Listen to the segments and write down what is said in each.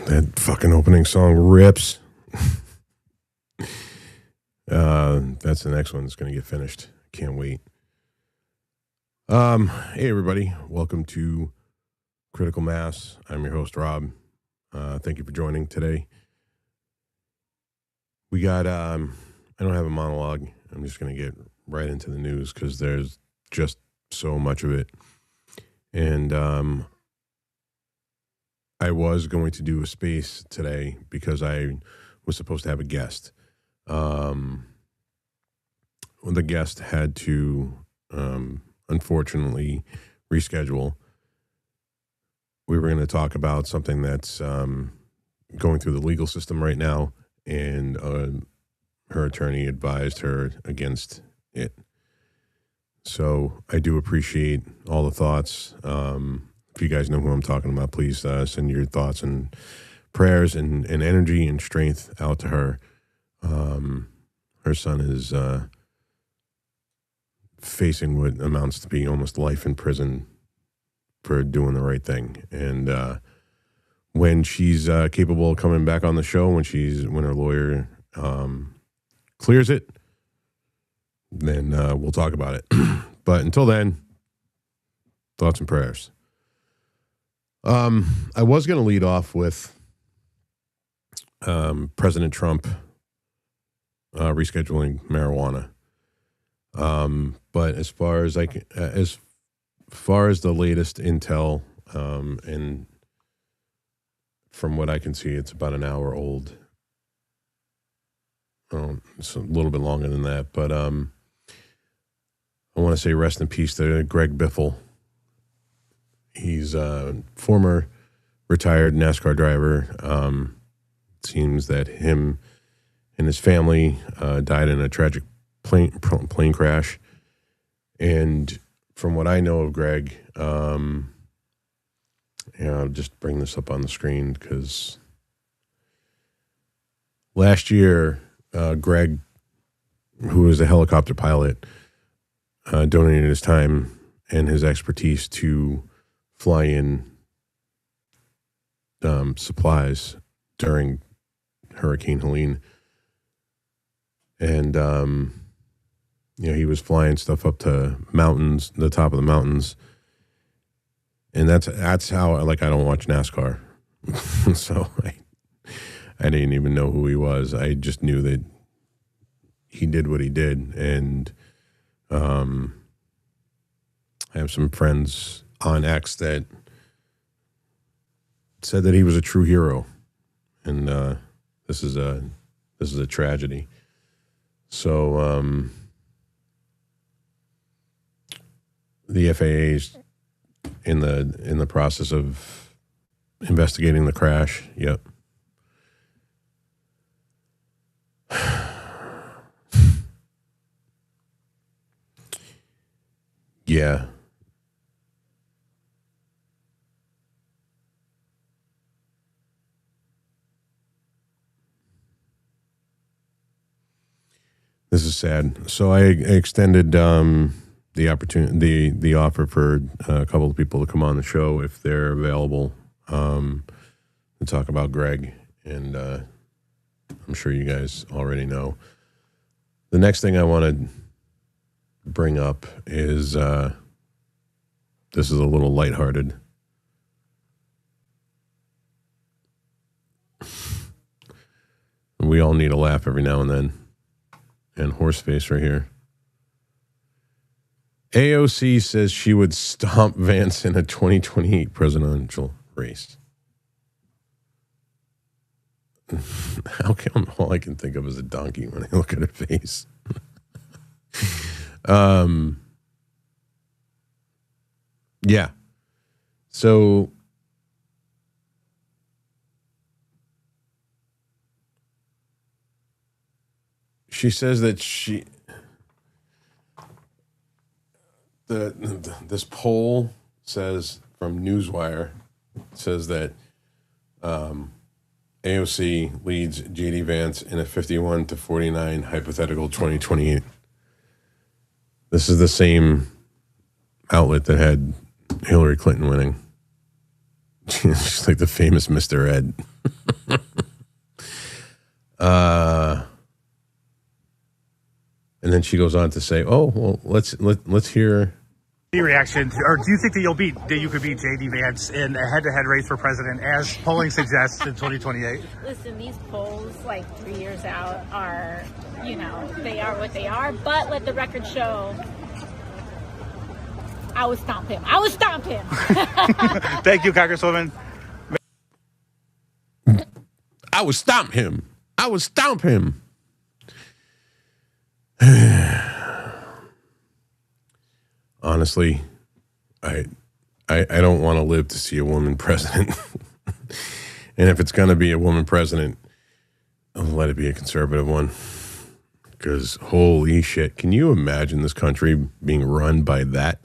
That fucking opening song rips. That's the next one that's going to get finished. Can't wait. Hey everybody, welcome to Critical Mass. I'm your host Rob. Thank you for joining today. We got I don't have a monologue. I'm just going to get right into the news because there's just so much of it. And I was going to do a space today because I was supposed to have a guest. The guest had to unfortunately reschedule. We were going to talk about something that's going through the legal system right now, and her attorney advised her against it. So I do appreciate all the thoughts. If you guys know who I'm talking about, please send your thoughts and prayers and energy and strength out to her. Her son is facing what amounts to be almost life in prison for doing the right thing. And when she's capable of coming back on the show, when her lawyer clears it, then we'll talk about it. But until then, thoughts and prayers. I was going to lead off with President Trump rescheduling marijuana. But as far as the latest intel, and from what I can see, it's about an hour old. It's a little bit longer than that, but I want to say rest in peace to Greg Biffle. He's a former retired NASCAR driver. Seems that him and his family died in a tragic plane crash. And from what I know of Greg, I'll just bring this up on the screen because last year, Greg, who was a helicopter pilot, donated his time and his expertise to fly in supplies during Hurricane Helene. And, he was flying stuff up to mountains, the top of the mountains. And that's how, I don't watch NASCAR. So I didn't even know who he was. I just knew that he did what he did. And I have some friends on X that said that he was a true hero. And this is a tragedy. So the FAA is in the process of investigating the crash. Yep. Yeah. This is sad. So I extended the opportunity, the offer for a couple of people to come on the show if they're available to talk about Greg. And I'm sure you guys already know. The next thing I want to bring up is this is a little lighthearted. We all need a laugh every now and then. And Horseface right here. AOC says she would stomp Vance in a 2028 presidential race. How come all I can think of is a donkey when I look at her face? Yeah. So she says that this poll says from Newswire says that AOC leads JD Vance in a 51-49 hypothetical 2028. This is the same outlet that had Hillary Clinton winning. She's like the famous Mr. Ed. And then she goes on to say, "Oh, well, let's hear." Reaction, or do you think that you could beat JD Vance in a head-to-head race for president, as polling suggests, in 2028? Listen, these polls, like 3 years out, are, they are what they are. But let the record show, I would stomp him. Thank you, Congresswoman. I would stomp him. Honestly, I don't want to live to see a woman president. And if it's going to be a woman president, I'll let it be a conservative one. Because holy shit, can you imagine this country being run by that?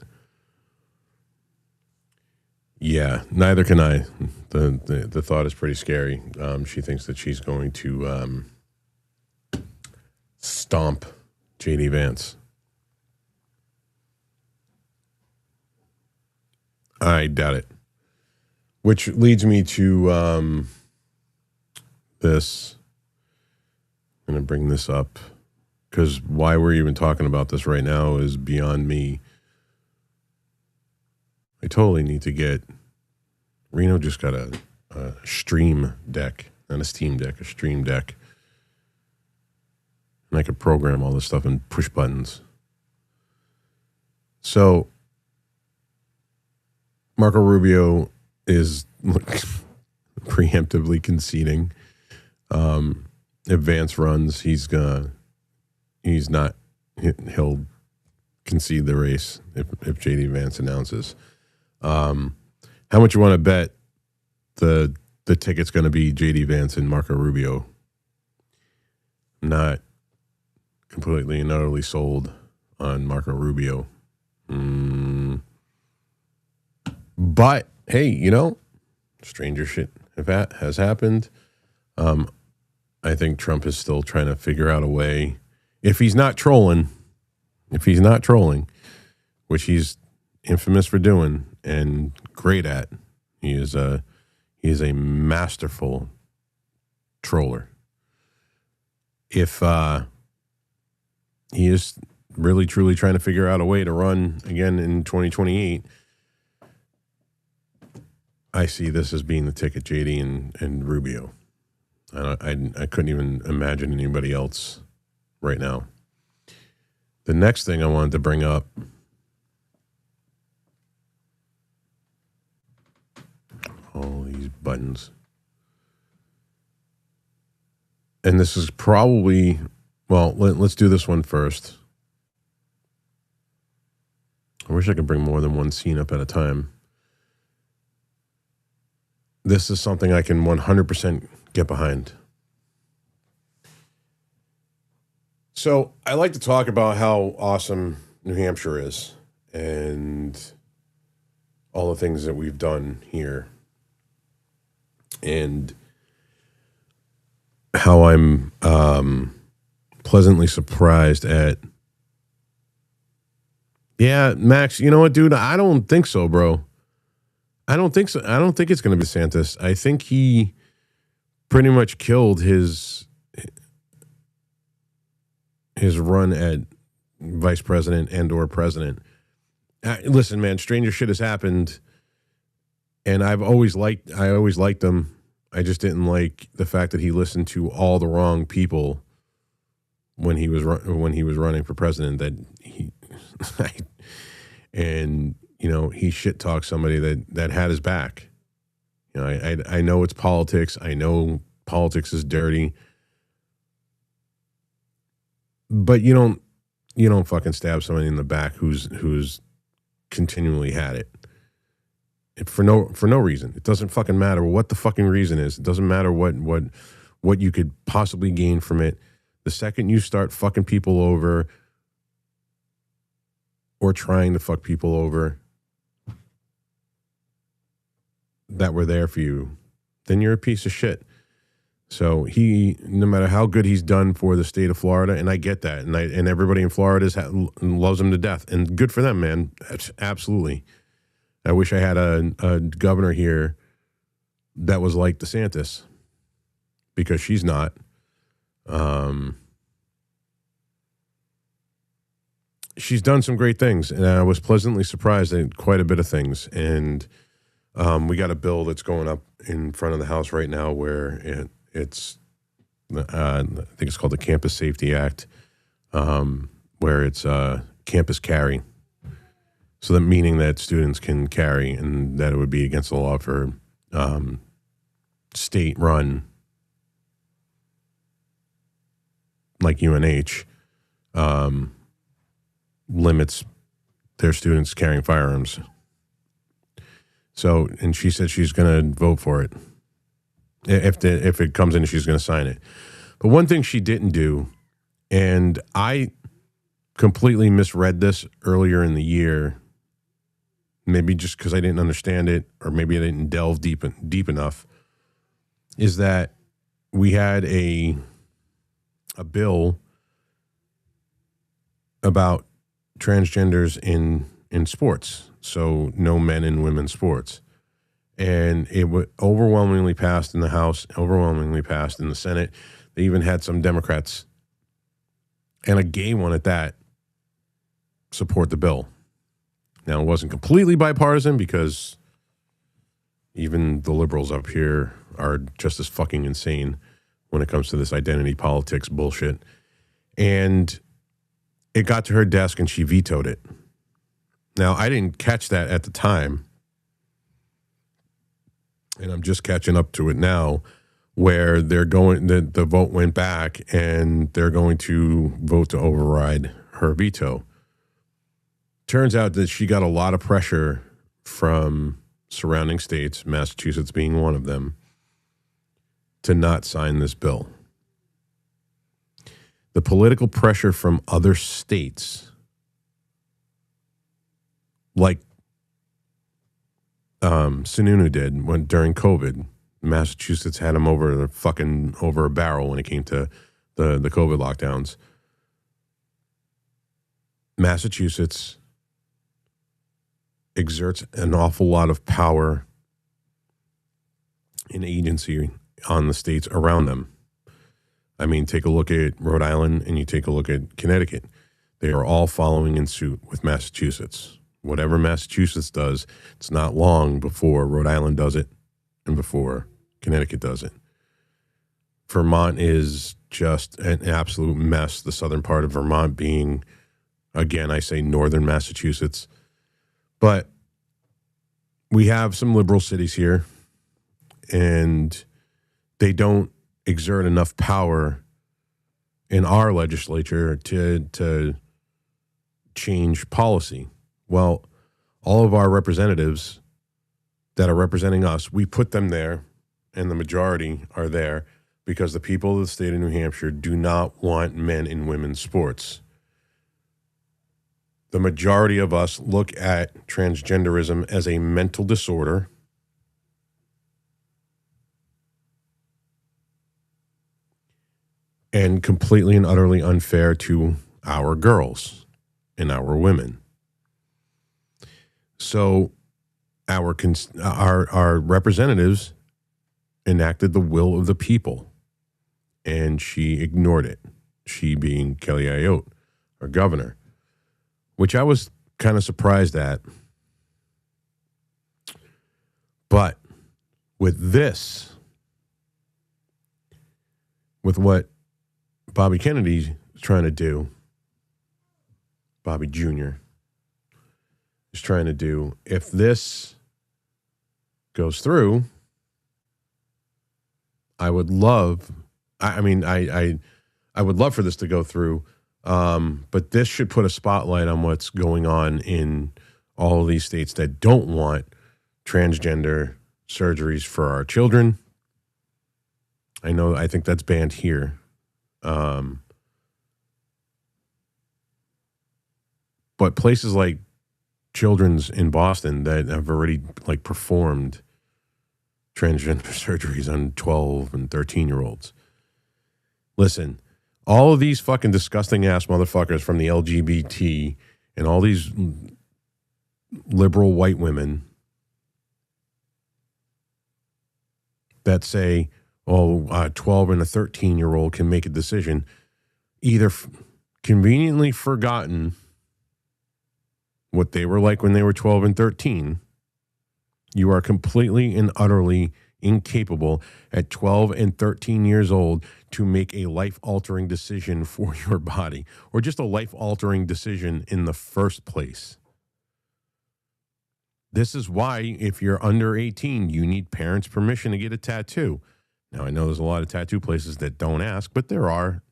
Yeah, neither can I. The thought is pretty scary. She thinks that she's going to stomp JD Vance. I doubt it. Which leads me to this. I'm going to bring this up because why we're even talking about this right now is beyond me. I totally need to get... Reno just got a stream deck, not a Steam Deck, a stream deck. And I could program all this stuff and push buttons. So... Marco Rubio is preemptively conceding. If Vance runs, he'll concede the race if JD Vance announces. How much you want to bet the ticket's going to be JD Vance and Marco Rubio? Not completely and utterly sold on Marco Rubio. But, hey, stranger shit has happened. I think Trump is still trying to figure out a way. If he's not trolling, which he's infamous for doing and great at, he is a masterful troller. If he is really, truly trying to figure out a way to run again in 2028, I see this as being the ticket, JD and Rubio. I couldn't even imagine anybody else right now. The next thing I wanted to bring up, all these buttons. And this is probably, well, let's do this one first. I wish I could bring more than one scene up at a time. This is something I can 100% get behind. So I like to talk about how awesome New Hampshire is and all the things that we've done here and how I'm pleasantly surprised at. Yeah, Max, you know what, dude? I don't think so, bro. I don't think so. I don't think it's going to be DeSantis. I think he pretty much killed his run at vice president and or president. Listen, man, stranger shit has happened, and I always liked him. I just didn't like the fact that he listened to all the wrong people when he was running for president. That he and. He shit talked somebody that had his back. I know it's politics. I know politics is dirty. But you don't fucking stab somebody in the back who's continually had it. For no reason. It doesn't fucking matter what the fucking reason is. It doesn't matter what you could possibly gain from it. The second you start fucking people over or trying to fuck people over that were there for you, then you're a piece of shit. So no matter how good he's done for the state of Florida, and I get that, and everybody in Florida loves him to death, and good for them, man. Absolutely. I wish I had a governor here that was like DeSantis. because she's not. She's done some great things, and I was pleasantly surprised at quite a bit of things. And we got a bill that's going up in front of the House right now where it's I think it's called the Campus Safety Act, where it's campus carry. So that meaning that students can carry, and that it would be against the law for state-run, like UNH, limits their students carrying firearms. So, and she said she's going to vote for it. If it comes in, she's going to sign it. But one thing she didn't do, and I completely misread this earlier in the year, maybe just because I didn't understand it, or maybe I didn't delve deep enough, is that we had a bill about transgenders in sports, so no men in women's sports. And it overwhelmingly passed in the House, overwhelmingly passed in the Senate. They even had some Democrats, and a gay one at that, support the bill. Now, it wasn't completely bipartisan because even the liberals up here are just as fucking insane when it comes to this identity politics bullshit. And it got to her desk and she vetoed it. Now, I didn't catch that at the time, and I'm just catching up to it now, where they're going, the vote went back and they're going to vote to override her veto. Turns out that she got a lot of pressure from surrounding states, Massachusetts being one of them, to not sign this bill. The political pressure from other states, like Sununu did during COVID. Massachusetts had him over a barrel when it came to the COVID lockdowns. Massachusetts exerts an awful lot of power and agency on the states around them. I mean, take a look at Rhode Island and you take a look at Connecticut. They are all following in suit with Massachusetts. Whatever Massachusetts does, it's not long before Rhode Island does it and before Connecticut does it. Vermont is just an absolute mess. The southern part of Vermont being, again, I say northern Massachusetts. But we have some liberal cities here, and they don't exert enough power in our legislature to change policy. Well, all of our representatives that are representing us, we put them there, and the majority are there because the people of the state of New Hampshire do not want men in women's sports. The majority of us look at transgenderism as a mental disorder and completely and utterly unfair to our girls and our women. So our representatives enacted the will of the people, and she ignored it. She being Kelly Ayotte, our governor, which I was kind of surprised at. But with this, with what Bobby Kennedy is trying to do, Bobby Jr. is trying to do, if this goes through, I would love, I would love for this to go through, but this should put a spotlight on what's going on in all of these states that don't want transgender surgeries for our children. I think that's banned here. But places like Children's in Boston that have already performed transgender surgeries on 12 and 13-year-olds. Listen, all of these fucking disgusting ass motherfuckers from the LGBT and all these liberal white women that say, a 12 and a 13-year-old can make a decision, either conveniently forgotten what they were like when they were 12 and 13. You are completely and utterly incapable at 12 and 13 years old to make a life-altering decision for your body, or just a life-altering decision in the first place. This is why, if you're under 18, you need parents' permission to get a tattoo. Now, I know there's a lot of tattoo places that don't ask, but there are,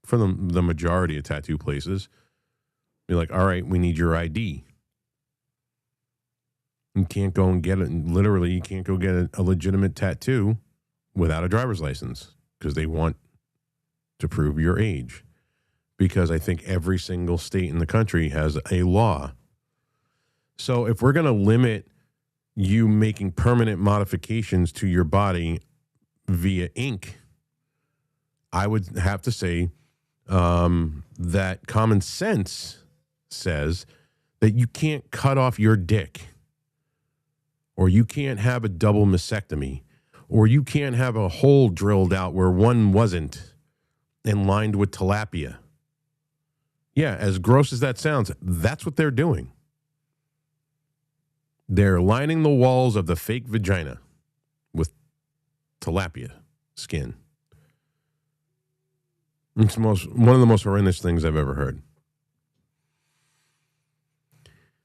for the majority of tattoo places. You're like, all right, we need your ID. You can't go and get it. Literally, you can't go get a legitimate tattoo without a driver's license, because they want to prove your age. Because I think every single state in the country has a law. So if we're going to limit you making permanent modifications to your body via ink, I would have to say that common sense says that you can't cut off your dick, or you can't have a double mastectomy, or you can't have a hole drilled out where one wasn't and lined with tilapia. Yeah, as gross as that sounds, that's what they're doing. They're lining the walls of the fake vagina with tilapia skin. It's one of the most horrendous things I've ever heard.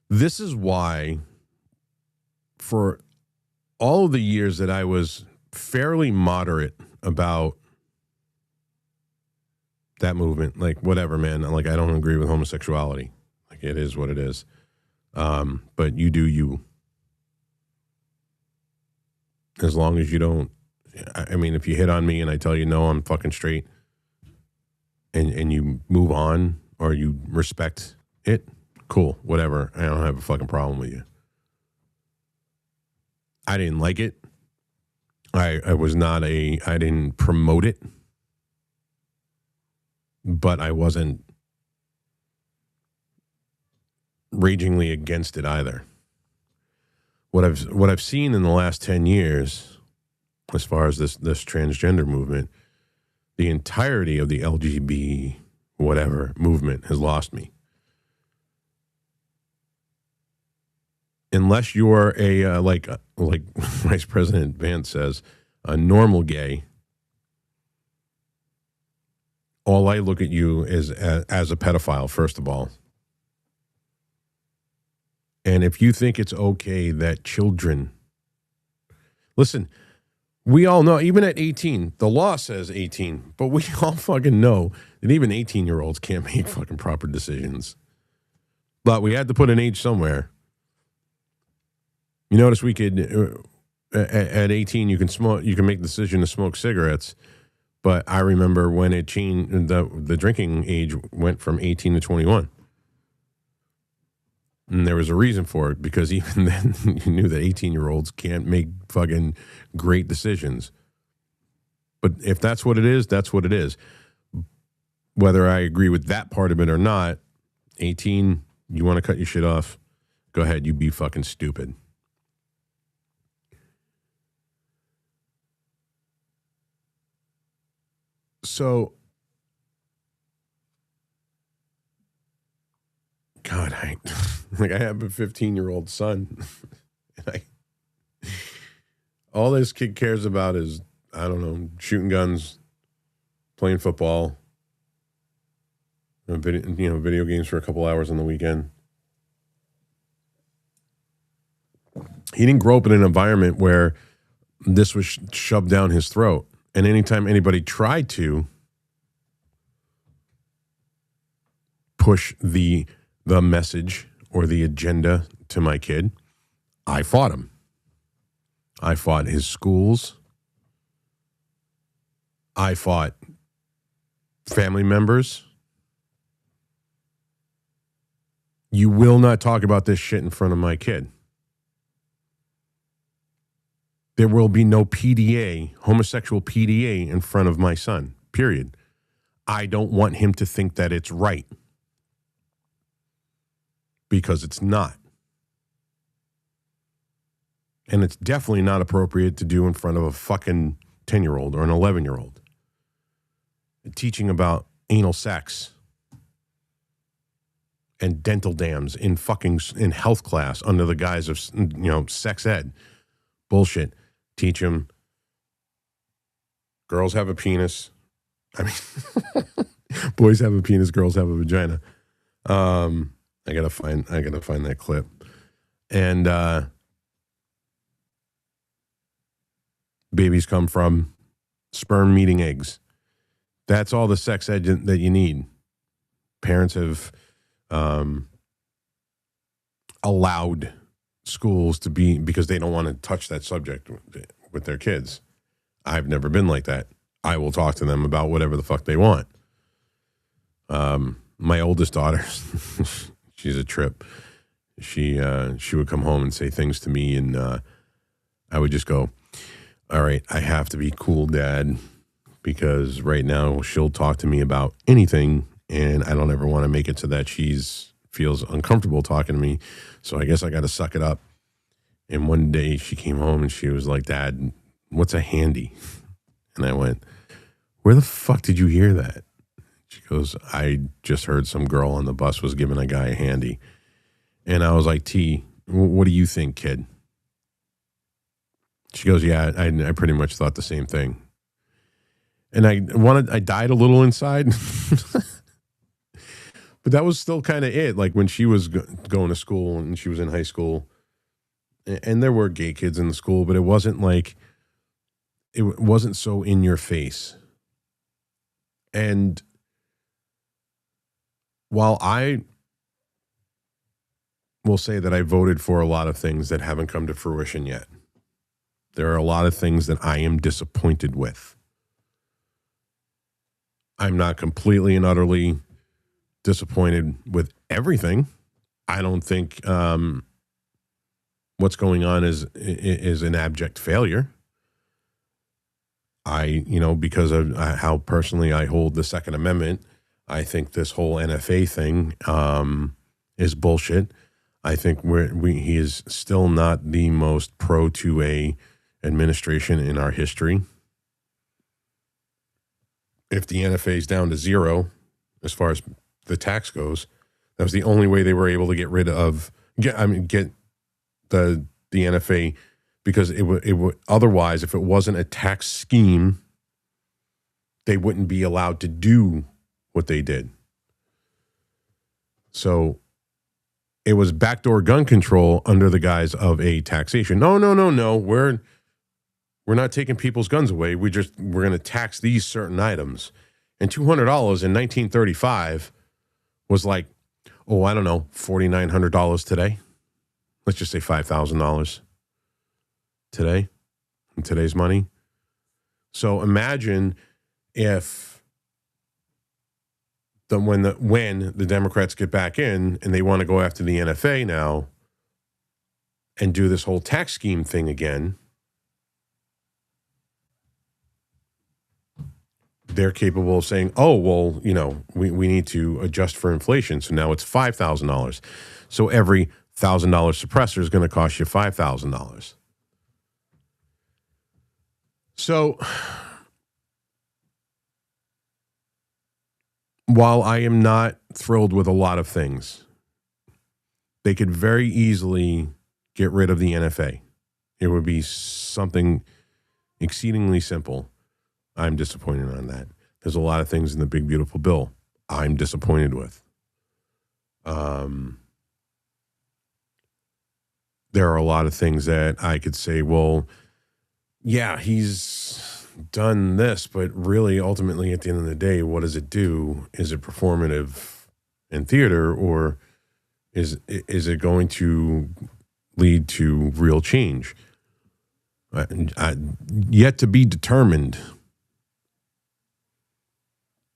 This is why, for all of the years that I was fairly moderate about that movement, like, whatever, man, like, I don't agree with homosexuality. Like, it is what it is. But you do you. As long as you don't, I mean, if you hit on me and I tell you, no, I'm fucking straight, and you move on, or you respect it, cool, whatever. I don't have a fucking problem with you. I didn't like it. I didn't promote it, but I wasn't ragingly against it either. What I've seen in the last 10 years, as far as this transgender movement, the entirety of the LGBT whatever movement has lost me. Unless you're a like Vice President Vance says, a normal gay, all I look at you is as a pedophile, first of all. And if you think it's okay that children, listen, we all know, even at 18, the law says 18, but we all fucking know that even 18-year-olds can't make fucking proper decisions. But we had to put an age somewhere. You notice we could, at 18, you can smoke, you can make the decision to smoke cigarettes. But I remember when it changed, the drinking age went from 18 to 21. And there was a reason for it, because even then you knew that 18-year-olds can't make fucking great decisions. But if that's what it is, that's what it is. Whether I agree with that part of it or not, 18, you want to cut your shit off, go ahead, you be fucking stupid. So, God, I have a 15-year-old son. All this kid cares about is, I don't know, shooting guns, playing football, video games for a couple hours on the weekend. He didn't grow up in an environment where this was shoved down his throat. And anytime anybody tried to push the message or the agenda to my kid, I fought him. I fought his schools. I fought family members. You will not talk about this shit in front of my kid. There will be no PDA, homosexual PDA, in front of my son, period. I don't want him to think that it's right, because it's not. And it's definitely not appropriate to do in front of a fucking 10-year-old or an 11-year-old. Teaching about anal sex and dental dams in health class under the guise of, sex ed. Bullshit. Teach them girls have a penis. I mean, boys have a penis, girls have a vagina. I gotta find that clip. And babies come from sperm meeting eggs. That's all the sex ed that you need. Parents have allowed schools to be, because they don't want to touch that subject with their kids. I've never been like that. I will talk to them about whatever the fuck they want. My oldest daughter, she's a trip. She would come home and say things to me, and I would just go, all right, I have to be cool, Dad, because right now she'll talk to me about anything, and I don't ever want to make it so that she's feels uncomfortable talking to me. So I guess I got to suck it up. And one day she came home and she was like, Dad, what's a handy? And I went, where the fuck did you hear that? She goes, I just heard some girl on the bus was giving a guy a handy. And I was like, T, what do you think, kid? She goes, yeah, I pretty much thought the same thing. And I died a little inside. But that was still kind of it. Like when she was going to school and she was in high school, and there were gay kids in the school, but it wasn't so in your face. And while I will say that I voted for a lot of things that haven't come to fruition yet, there are a lot of things that I am disappointed with. I'm not completely and utterly disappointed with everything. I don't think what's going on is an abject failure. Because of how personally I hold the Second Amendment, I think this whole NFA thing is bullshit. I think he is still not the most pro-2A administration in our history. If the NFA is down to zero, as far as the tax goes, that was the only way they were able to get the NFA, because it would otherwise, if it wasn't a tax scheme, they wouldn't be allowed to do what they did. So it was backdoor gun control under the guise of a taxation. No. We're not taking people's guns away. We're going to tax these certain items. And $200 in 1935 was like, I don't know, $4,900 today. Let's just say $5,000 today in today's money. So imagine if when the Democrats get back in and they want to go after the NFA now and do this whole tax scheme thing again, they're capable of saying, we need to adjust for inflation. So now it's $5,000. So every $1,000 suppressor is going to cost you $5,000. So while I am not thrilled with a lot of things, they could very easily get rid of the NFA. It would be something exceedingly simple. I'm disappointed on that. There's a lot of things in the big, beautiful bill I'm disappointed with. There are a lot of things that I could say, well, yeah, he's done this, but really, ultimately, at the end of the day, what does it do? Is it performative in theater, or is it going to lead to real change? Yet to be determined.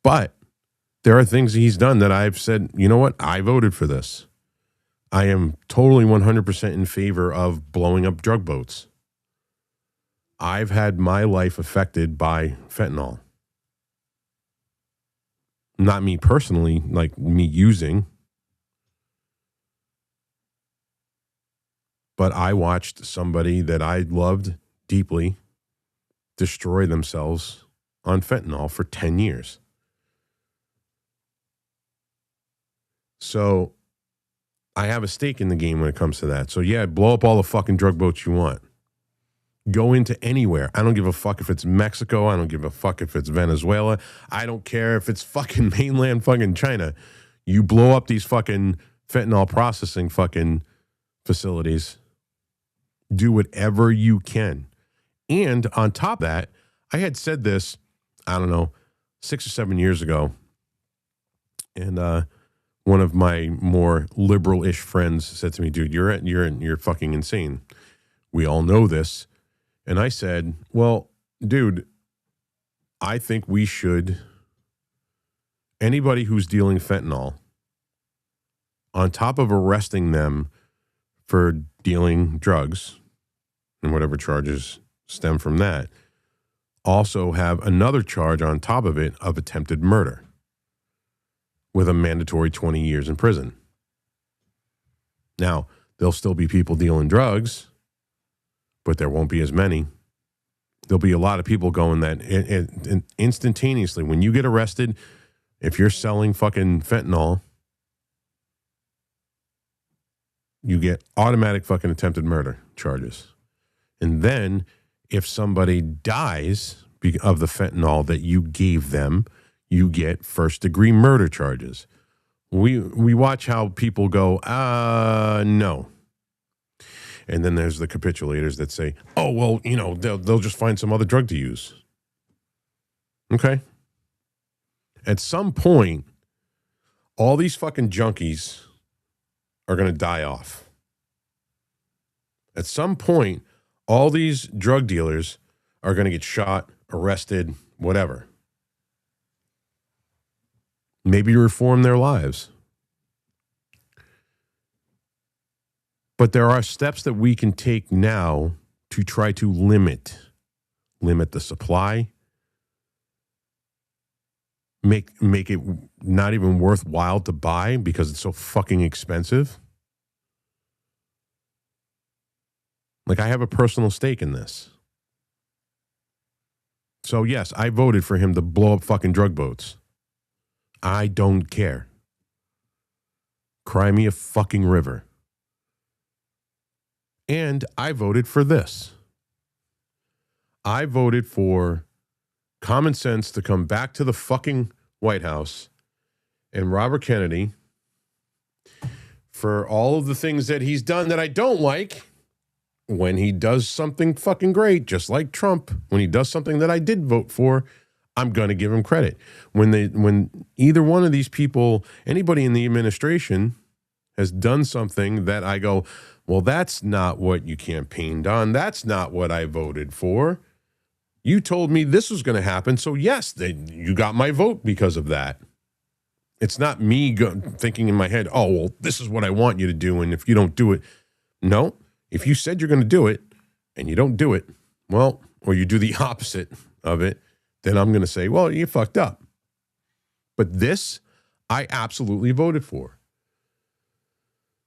But there are things he's done that I've said, you know what? I voted for this. I am totally 100% in favor of blowing up drug boats. I've had my life affected by fentanyl. Not me personally, like me using. But I watched somebody that I loved deeply destroy themselves on fentanyl for 10 years. So I have a stake in the game when it comes to that. So yeah, blow up all the fucking drug boats you want. Go into anywhere. I don't give a fuck if it's Mexico. I don't give a fuck if it's Venezuela. I don't care if it's fucking mainland fucking China. You blow up these fucking fentanyl processing fucking facilities. Do whatever you can. And on top of that, I had said this, I don't know, 6 or 7 years ago. And one of my more liberal-ish friends said to me, dude, you're fucking insane. We all know this. And I said, well, dude, I think we should, anybody who's dealing fentanyl, on top of arresting them for dealing drugs and whatever charges stem from that, also have another charge on top of it of attempted murder with a mandatory 20 years in prison. Now, there'll still be people dealing drugs, but there won't be as many. There'll be a lot of people going that instantaneously. When you get arrested, if you're selling fucking fentanyl, you get automatic fucking attempted murder charges. And then if somebody dies of the fentanyl that you gave them, you get first-degree murder charges. We watch how people go, no. And then there's the capitulators that say, oh, well, you know, they'll just find some other drug to use. Okay. At some point, all these fucking junkies are going to die off. At some point, all these drug dealers are going to get shot, arrested, whatever. Maybe reform their lives. But there are steps that we can take now to try to limit the supply, make it not even worthwhile to buy because it's so fucking expensive. Like, I have a personal stake in this. So yes, I voted for him to blow up fucking drug boats. I don't care. Cry me a fucking river. And I voted for this. I voted for common sense to come back to the fucking White House and Robert Kennedy, for all of the things that he's done that I don't like, when he does something fucking great, just like Trump, when he does something that I did vote for, I'm going to give him credit. When either one of these people, anybody in the administration, has done something that I go, well, that's not what you campaigned on. That's not what I voted for. You told me this was going to happen. So yes, you got my vote because of that. It's not me thinking in my head, oh, well, this is what I want you to do. And if you don't do it, no, if you said you're going to do it and you don't do it, well, or you do the opposite of it, then I'm going to say, well, you fucked up. But this, I absolutely voted for.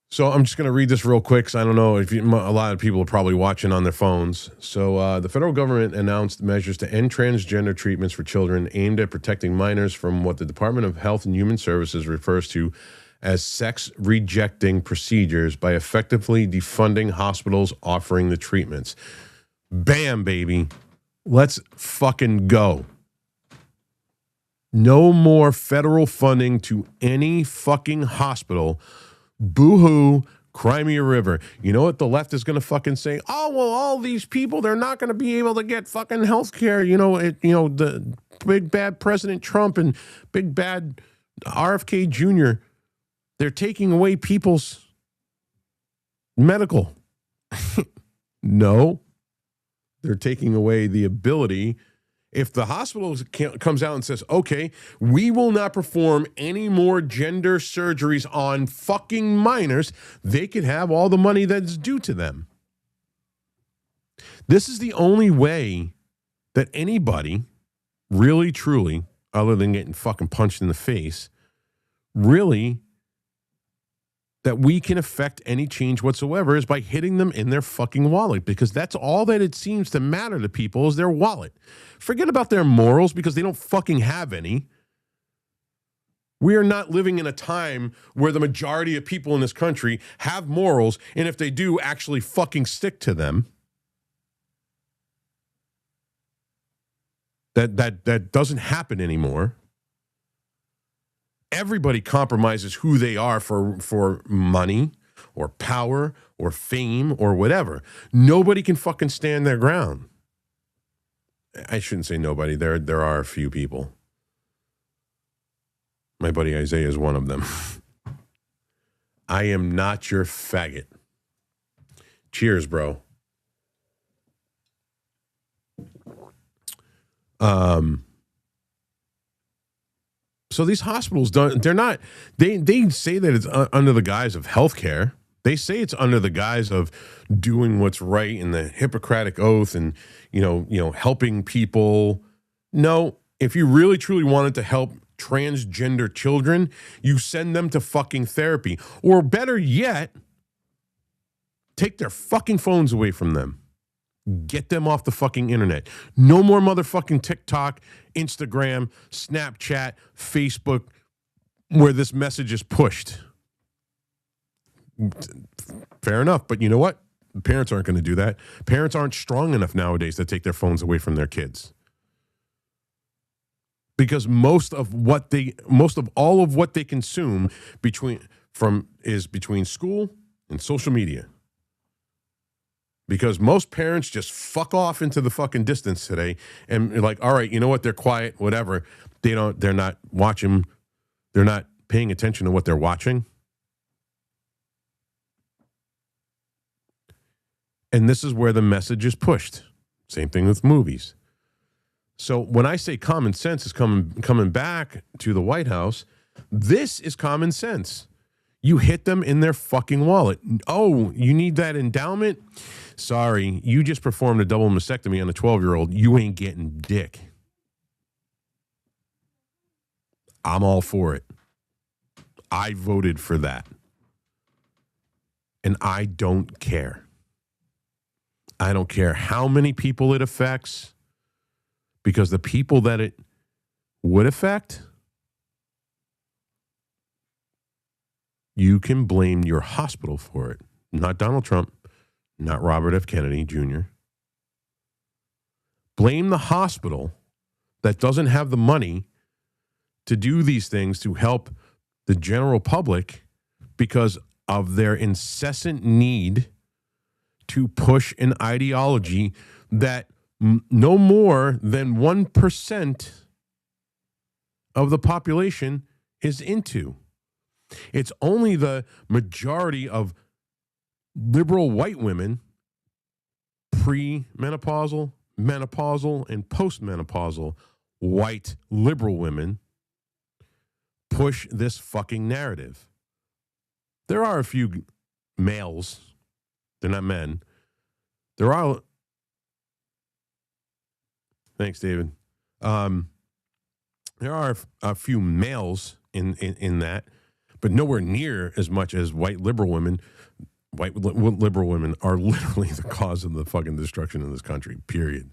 So I'm just going to read this real quick because I don't know if a lot of people are probably watching on their phones. So the federal government announced measures to end transgender treatments for children aimed at protecting minors from what the Department of Health and Human Services refers to as sex-rejecting procedures by effectively defunding hospitals offering the treatments. Bam, baby. Let's fucking go. No more federal funding to any fucking hospital. Boo-hoo, cry me a river. You know what the left is going to fucking say? Oh, well, all these people, they're not going to be able to get fucking health care. The big bad President Trump and big bad RFK Jr., they're taking away people's medical. No, they're taking away the ability. If the hospital comes out and says, okay, we will not perform any more gender surgeries on fucking minors, they could have all the money that's due to them. This is the only way that anybody really, truly, other than getting fucking punched in the face, really that we can affect any change whatsoever is by hitting them in their fucking wallet, because that's all that it seems to matter to people is their wallet. Forget about their morals, because they don't fucking have any. We are not living in a time where the majority of people in this country have morals, and if they do, actually fucking stick to them. That doesn't happen anymore. Everybody compromises who they are for money or power or fame or whatever. Nobody can fucking stand their ground. I shouldn't say nobody. There are a few people. My buddy Isaiah is one of them. I am not your faggot. Cheers, bro. So these hospitals they say that it's under the guise of healthcare. They say it's under the guise of doing what's right in the Hippocratic Oath and, helping people. No, if you really truly wanted to help transgender children, you send them to fucking therapy. Or better yet, take their fucking phones away from them. Get them off the fucking internet. No more motherfucking TikTok, Instagram, Snapchat, Facebook, where this message is pushed. Fair enough, but you know what? Parents aren't going to do that. Parents aren't strong enough nowadays to take their phones away from their kids. Because most of all of what they consume between school and social media. Because most parents just fuck off into the fucking distance today and you're like, all right, you know what? They're quiet, whatever. They're not watching. They're not paying attention to what they're watching. And this is where the message is pushed. Same thing with movies. So when I say common sense is coming back to the White House, this is common sense. You hit them in their fucking wallet. Oh, you need that endowment? Sorry, you just performed a double mastectomy on a 12-year-old. You ain't getting dick. I'm all for it. I voted for that. And I don't care. I don't care how many people it affects, because the people that it would affect, you can blame your hospital for it. Not Donald Trump, not Robert F. Kennedy Jr. Blame the hospital that doesn't have the money to do these things to help the general public because of their incessant need to push an ideology that no more than 1% of the population is into. It's only the majority of liberal white women, pre-menopausal, menopausal, and post-menopausal white liberal women, push this fucking narrative. There are a few males, they're not men. There are. Thanks, David. There are a few males in that, but nowhere near as much as white liberal women. White liberal women are literally the cause of the fucking destruction in this country, period.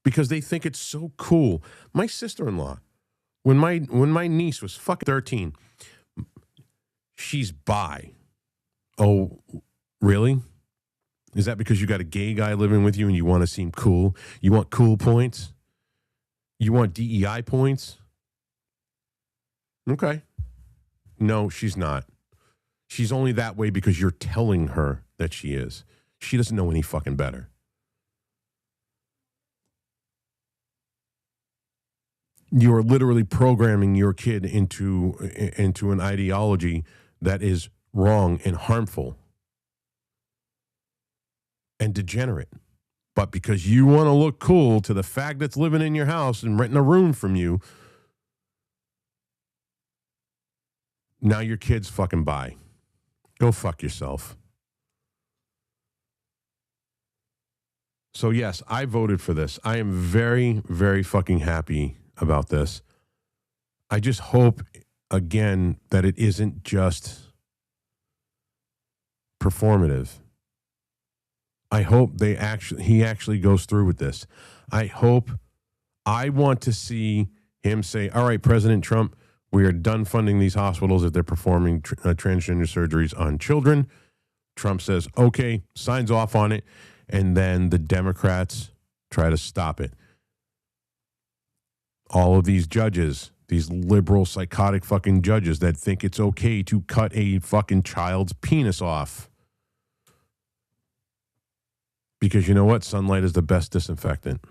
Because they think it's so cool. My sister-in-law, when my niece was fucking 13, she's bi. Oh, really? Is that because you got a gay guy living with you and you want to seem cool? You want cool points? You want DEI points? Okay. No, she's not. She's only that way because you're telling her that she is. She doesn't know any fucking better. You are literally programming your kid into an ideology that is wrong and harmful and degenerate. But because you want to look cool to the fag that's living in your house and renting a room from you, now your kid's fucking bi. Go fuck yourself. So yes, I voted for this. I am very, very fucking happy about this. I just hope again, that it isn't just performative. I hope he actually goes through with this. I want to see him say, all right, President Trump, we are done funding these hospitals if they're performing transgender surgeries on children. Trump says, okay, signs off on it. And then the Democrats try to stop it. All of these judges, these liberal, psychotic fucking judges that think it's okay to cut a fucking child's penis off. Because you know what? Sunlight is the best disinfectant.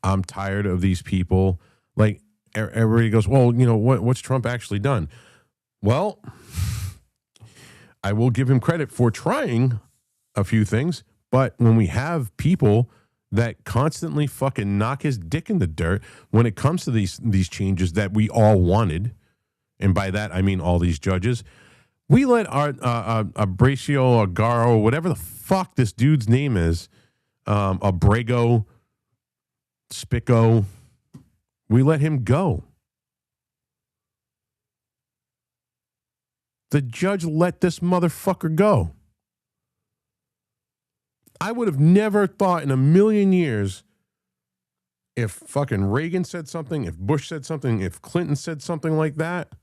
I'm tired of these people. Like, everybody goes, well, you know, what's Trump actually done? Well, I will give him credit for trying a few things. But when we have people that constantly fucking knock his dick in the dirt when it comes to these changes that we all wanted, and by that I mean all these judges, we let our Abracio, Agaro, whatever the fuck this dude's name is, Abrego, Spico, we let him go. The judge let this motherfucker go. I would have never thought in a million years, if fucking Reagan said something, if Bush said something, if Clinton said something like that,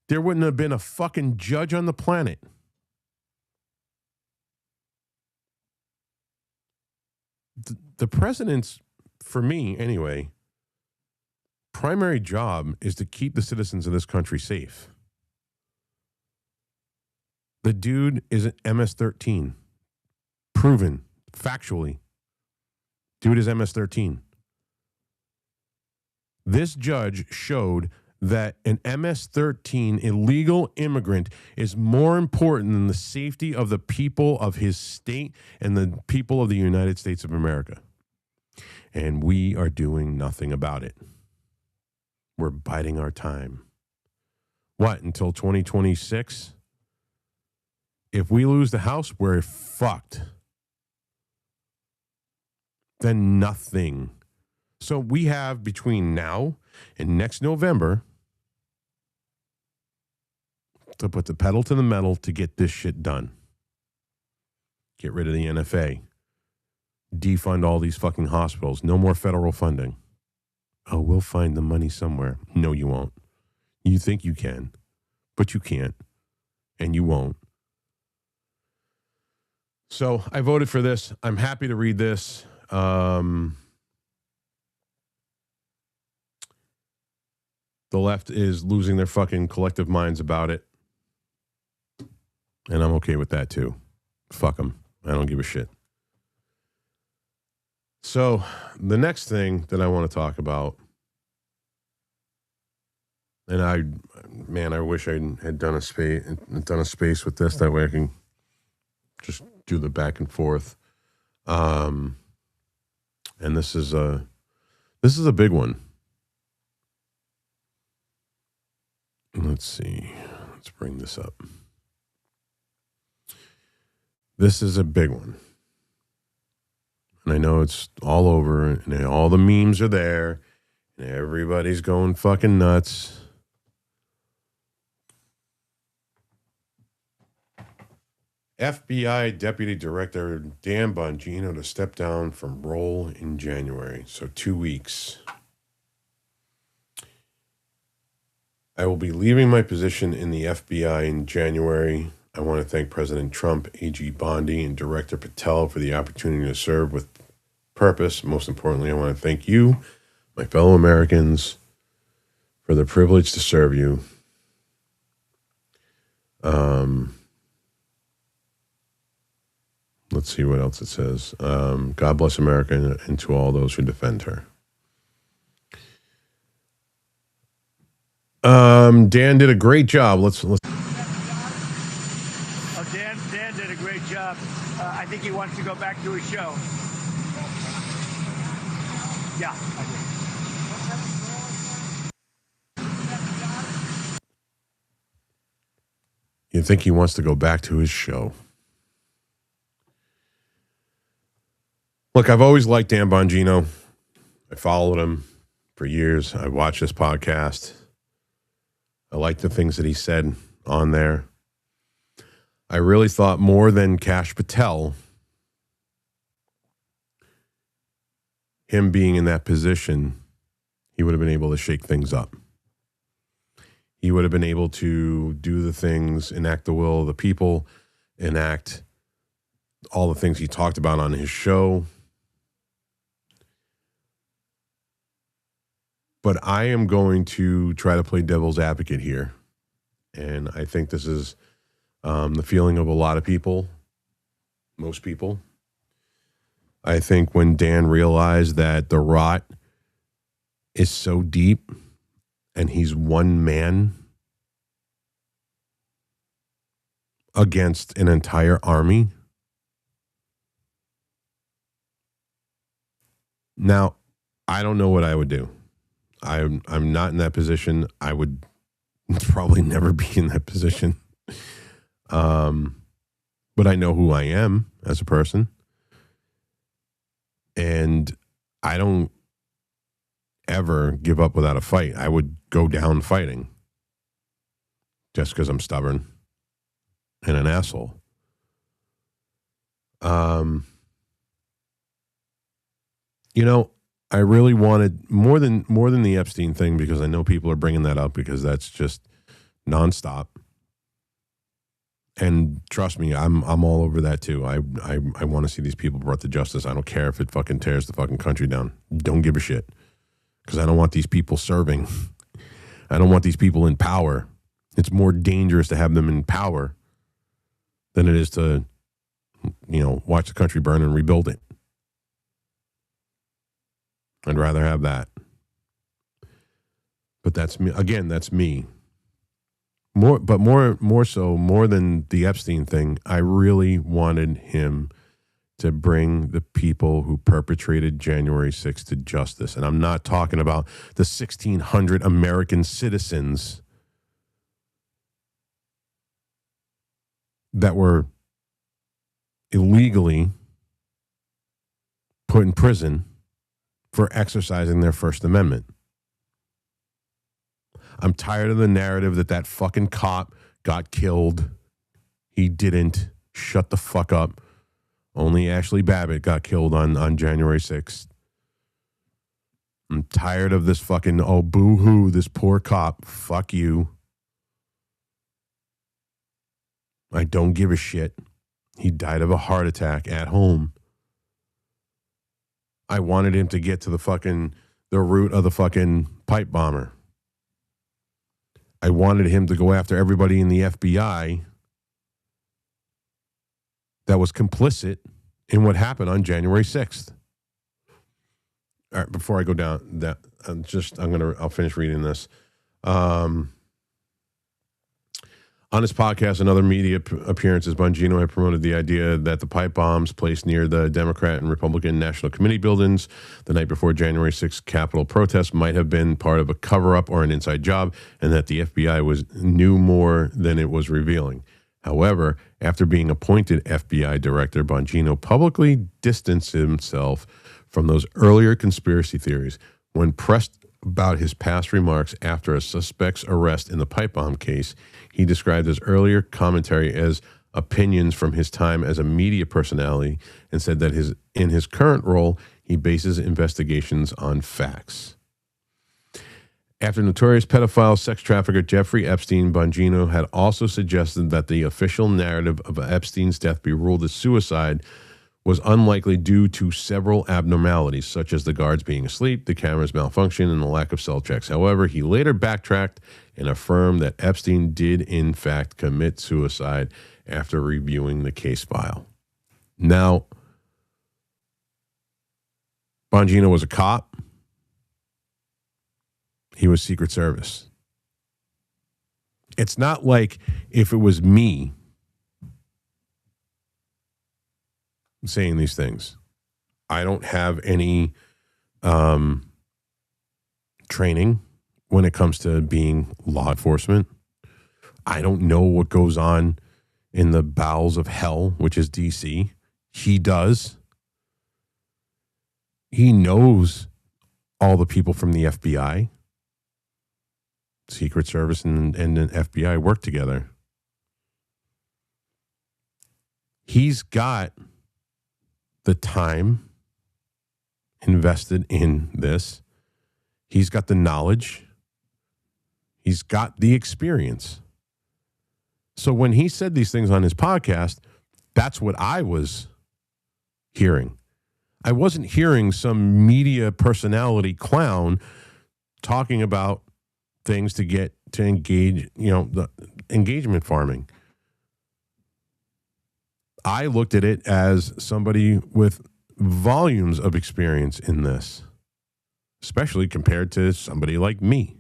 there wouldn't have been a fucking judge on the planet. The president's, for me anyway, primary job is to keep the citizens of this country safe. The dude is an MS-13. Proven, factually. Dude is MS-13. This judge showed that an MS-13 illegal immigrant is more important than the safety of the people of his state and the people of the United States of America. And we are doing nothing about it. We're biding our time. What, until 2026? If we lose the House, we're fucked. Then nothing. So we have between now and next November to put the pedal to the metal to get this shit done. Get rid of the NFA. Defund all these fucking hospitals. No more federal funding. Oh, we'll find the money somewhere. No, you won't. You think you can, but you can't, and you won't. So I voted for this. I'm happy to read this. The left is losing their fucking collective minds about it. And I'm okay with that too. Fuck them. I don't give a shit. So the next thing that I want to talk about, and I wish I had done a space with this. That way I can just do the back and forth. And this is a big one. Let's see. Let's bring this up. This is a big one. And I know it's all over, and all the memes are there, and everybody's going fucking nuts. FBI Deputy Director Dan Bongino to step down from role in January. So 2 weeks. I will be leaving my position in the FBI in January. I want to thank President Trump, AG Bondi, and Director Patel for the opportunity to serve with purpose. Most importantly, I want to thank you, my fellow Americans, for the privilege to serve you. Let's see what else it says. God bless America and to all those who defend her. Dan did a great job. Let's. Oh, Dan did a great job. I think he wants to go back to his show. Yeah, I do. You think he wants to go back to his show? Look, I've always liked Dan Bongino. I followed him for years. I watched this podcast. I like the things that he said on there. I really thought more than Kash Patel, him being in that position, he would have been able to shake things up. He would have been able to do the things, enact the will of the people, enact all the things he talked about on his show. But I am going to try to play devil's advocate here. And I think this is the feeling of a lot of people, most people. I think when Dan realized that the rot is so deep and he's one man against an entire army. Now, I don't know what I would do. I'm not in that position. I would probably never be in that position. But I know who I am as a person. And I don't ever give up without a fight. I would go down fighting just because I'm stubborn and an asshole. You know, I really wanted more than the Epstein thing, because I know people are bringing that up because that's just nonstop. And trust me, I'm all over that too. I want to see these people brought to justice. I don't care if it fucking tears the fucking country down. Don't give a shit, because I don't want these people serving. I don't want these people in power. It's more dangerous to have them in power than it is to, watch the country burn and rebuild it. I'd rather have that. But that's me. Again, that's me. More than the Epstein thing, I really wanted him to bring the people who perpetrated January 6th to justice. And I'm not talking about the 1,600 American citizens that were illegally put in prison for exercising their First Amendment. I'm tired of the narrative that fucking cop got killed. He didn't. Shut the fuck up. Only Ashley Babbitt got killed on January 6th. I'm tired of this fucking, oh, boo-hoo, this poor cop. Fuck you. I don't give a shit. He died of a heart attack at home. I wanted him to get to the root of the fucking pipe bomber. I wanted him to go after everybody in the FBI that was complicit in what happened on January 6th. All right, before I go down that, I'll finish reading this. On his podcast and other media appearances, Bongino had promoted the idea that the pipe bombs placed near the Democrat and Republican National Committee buildings the night before January 6th Capitol protests might have been part of a cover-up or an inside job, and that the FBI knew more than it was revealing. However, after being appointed FBI director, Bongino publicly distanced himself from those earlier conspiracy theories. When pressed about his past remarks after a suspect's arrest in the pipe bomb case, he described his earlier commentary as opinions from his time as a media personality, and said that in his current role, he bases investigations on facts. After notorious pedophile sex trafficker Jeffrey Epstein, Bongino had also suggested that the official narrative of Epstein's death be ruled as suicide was unlikely due to several abnormalities, such as the guards being asleep, the camera's malfunction, and the lack of cell checks. However, he later backtracked and affirmed that Epstein did, in fact, commit suicide after reviewing the case file. Now, Bongino was a cop. He was Secret Service. It's not like if it was me saying these things. I don't have any training when it comes to being law enforcement. I don't know what goes on in the bowels of hell, which is DC. He does. He knows all the people from the FBI, Secret Service and the FBI work together. He's got the time invested in this. He's got the knowledge. He's got the experience. So when he said these things on his podcast, that's what I was hearing. I wasn't hearing some media personality clown talking about things to engage, the engagement farming. I looked at it as somebody with volumes of experience in this, especially compared to somebody like me.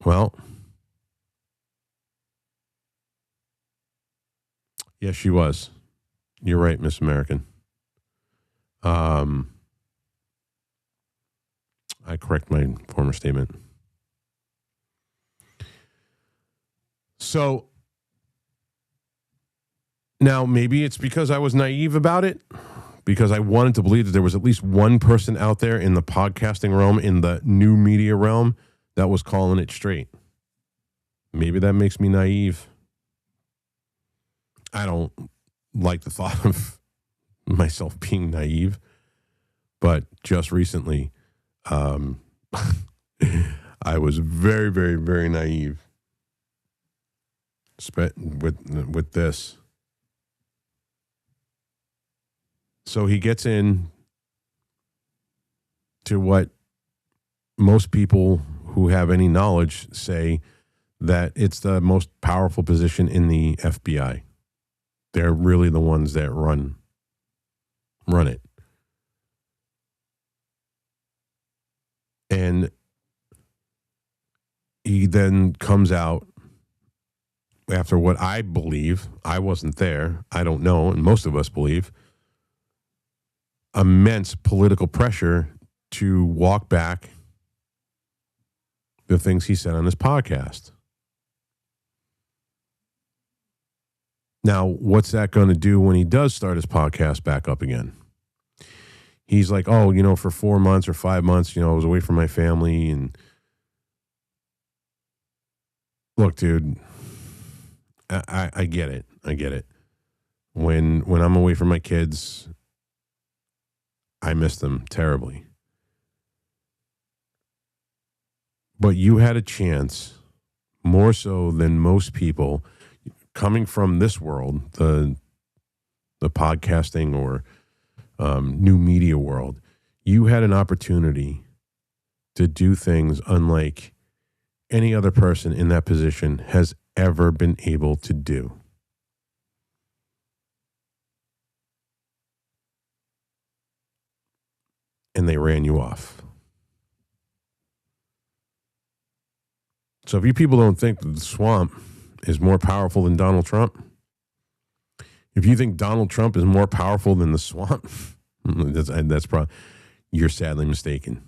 Well, yes, she was. You're right, Miss American. I correct my former statement. So now maybe it's because I was naive about it, because I wanted to believe that there was at least one person out there in the podcasting realm, in the new media realm, that was calling it straight. Maybe that makes me naive. I don't like the thought of myself being naive, but just recently, I was very, very, very naive with this. So he gets in to what most people who have any knowledge say, that it's the most powerful position in the FBI. They're really the ones that run it. And he then comes out after what I believe, I wasn't there, I don't know, and most of us believe, immense political pressure to walk back the things he said on his podcast. Now, what's that going to do when he does start his podcast back up again? He's like, oh, for 4 months or 5 months, I was away from my family. And look, dude, I get it. I get it. When I'm away from my kids, I miss them terribly. But you had a chance, more so than most people, coming from this world, the podcasting or new media world, you had an opportunity to do things unlike any other person in that position has ever been able to do. And they ran you off. So if you people don't think that the swamp is more powerful than Donald Trump, if you think Donald Trump is more powerful than the swamp, that's probably, you're sadly mistaken.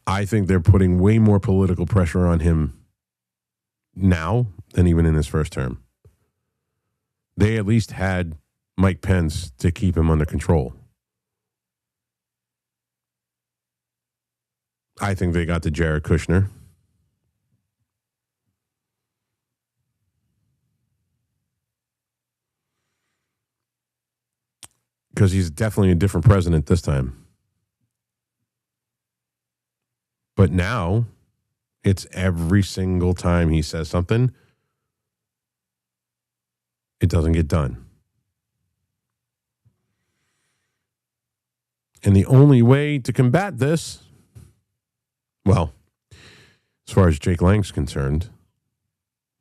I think they're putting way more political pressure on him now than even in his first term. They at least had Mike Pence to keep him under control. I think they got to Jared Kushner. Because he's definitely a different president this time. But now, it's every single time he says something, it doesn't get done. And the only way to combat this, well, as far as Jake Lang's concerned,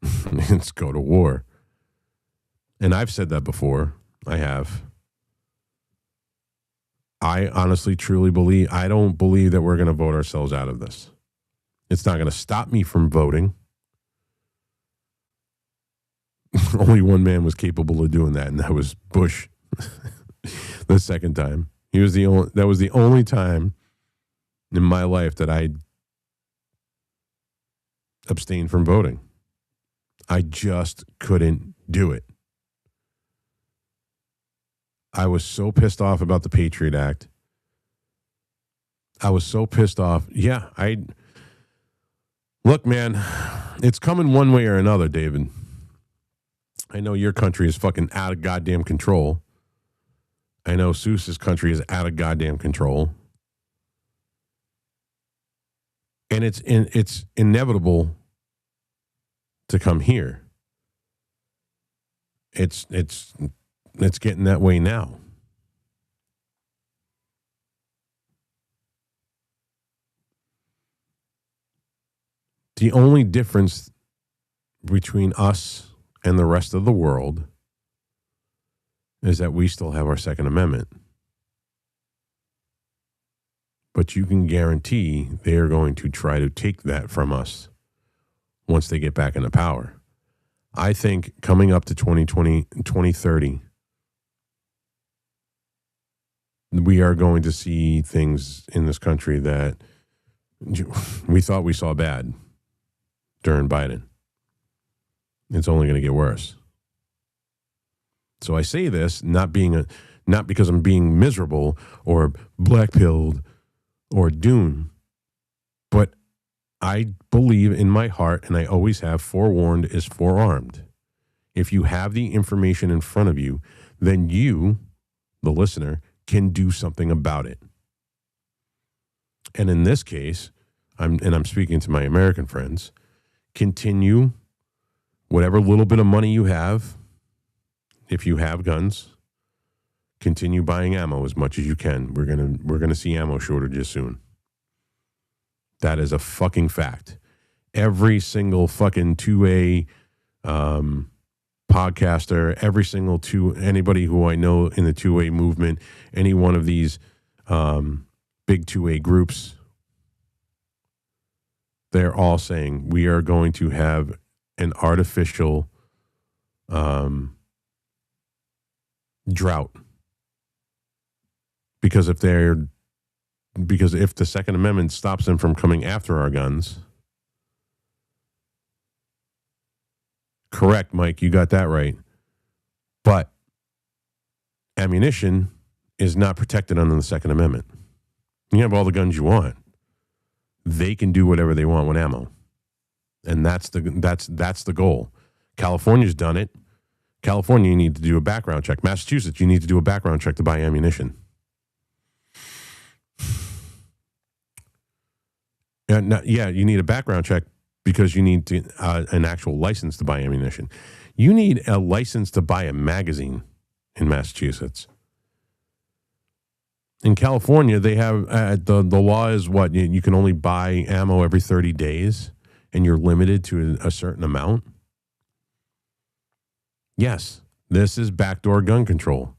is go to war. And I've said that before. I have. I honestly, truly believe, I don't believe that we're going to vote ourselves out of this. It's not going to stop me from voting. Only one man was capable of doing that, and that was Bush. The second time. That was the only time in my life that I abstained from voting. I just couldn't do it. I was so pissed off about the Patriot Act. I was so pissed off. Yeah, look, man, it's coming one way or another, David. I know your country is fucking out of goddamn control. I know Seuss's country is out of goddamn control. And it's inevitable to come here. It's getting that way now. The only difference between us and the rest of the world is that we still have our Second Amendment. But you can guarantee they are going to try to take that from us once they get back into power. I think coming up to 2030, we are going to see things in this country that we thought we saw bad during Biden. It's only going to get worse. So I say this not because I'm being miserable or black-pilled or doomed, but I believe in my heart, and I always have, forewarned is forearmed. If you have the information in front of you, then you, the listener, can do something about it. And in this case, I'm speaking to my American friends, continue whatever little bit of money you have, if you have guns, continue buying ammo as much as you can. We're gonna see ammo shortages soon. That is a fucking fact. Every single fucking 2A podcaster, every single anybody who I know in the 2A movement, any one of these big 2A groups, they're all saying we are going to have an artificial drought. Because if the Second Amendment stops them from coming after our guns, correct, Mike, you got that right. But ammunition is not protected under the Second Amendment. You have all the guns you want. They can do whatever they want with ammo. And that's the goal. California's done it. California, you need to do a background check. Massachusetts, you need to do a background check to buy ammunition. You need a background check because you need an actual license to buy ammunition. You need a license to buy a magazine in Massachusetts. In California, they have the law is what? You can only buy ammo every 30 days, and you're limited to a certain amount. Yes, this is backdoor gun control.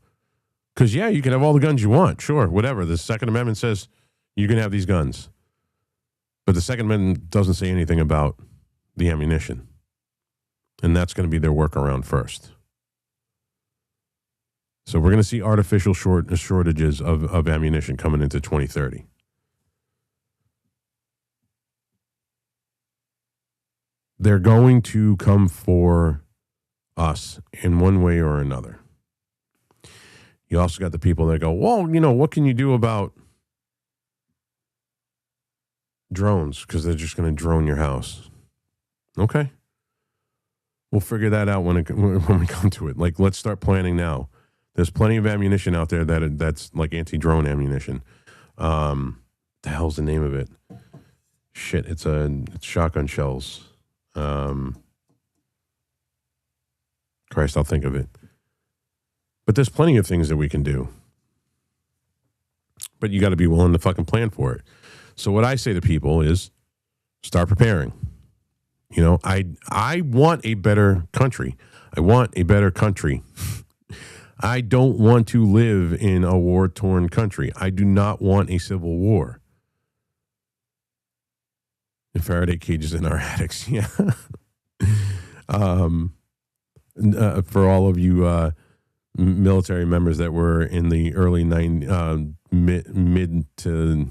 Because, you can have all the guns you want. Sure, whatever. The Second Amendment says you can have these guns. But the Second Amendment doesn't say anything about the ammunition. And that's going to be their workaround first. So we're going to see artificial shortages of ammunition coming into 2030. They're going to come for us in one way or another. You also got the people that go, well, what can you do about drones? Because they're just going to drone your house. Okay. We'll figure that out when we come to it. Like, let's start planning now. There's plenty of ammunition out there that's like anti-drone ammunition. The hell's the name of it? Shit, it's shotgun shells. Christ, I'll think of it. But there's plenty of things that we can do. But you got to be willing to fucking plan for it. So what I say to people is start preparing. I want a better country. I want a better country. I don't want to live in a war-torn country. I do not want a civil war. The Faraday cages in our attics, yeah. For all of you military members that were in the early mid to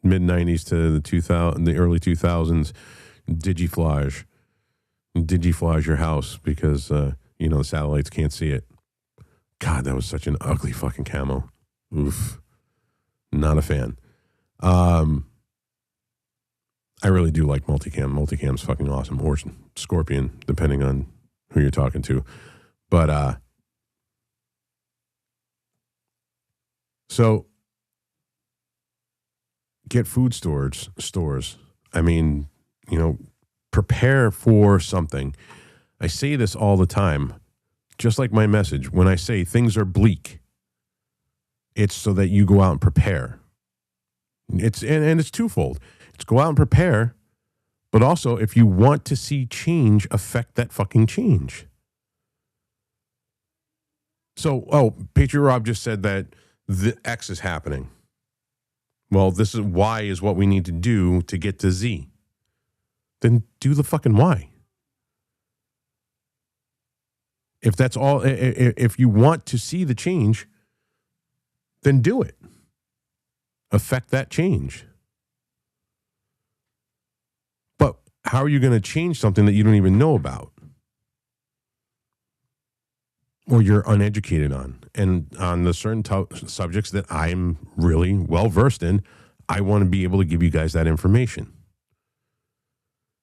mid 90s to the early 2000s, digiflage your house because the satellites can't see it. God, that was such an ugly fucking camo. Oof. Not a fan. I really do like multicam. Multicam's fucking awesome. Or Scorpion, depending on who you're talking to. But, so get food stores. I mean, prepare for something. I say this all the time, just like my message. When I say things are bleak, it's so that you go out and prepare. It's twofold. It's go out and prepare, but also if you want to see change, affect that fucking change. So, Patriot Rob just said that the X is happening. Well, this is Y is what we need to do to get to Z. Then do the fucking Y. If that's all, if you want to see the change, then do it. Affect that change. But how are you going to change something that you don't even know about? Or you're uneducated on? And on the certain subjects that I'm really well versed in, I want to be able to give you guys that information.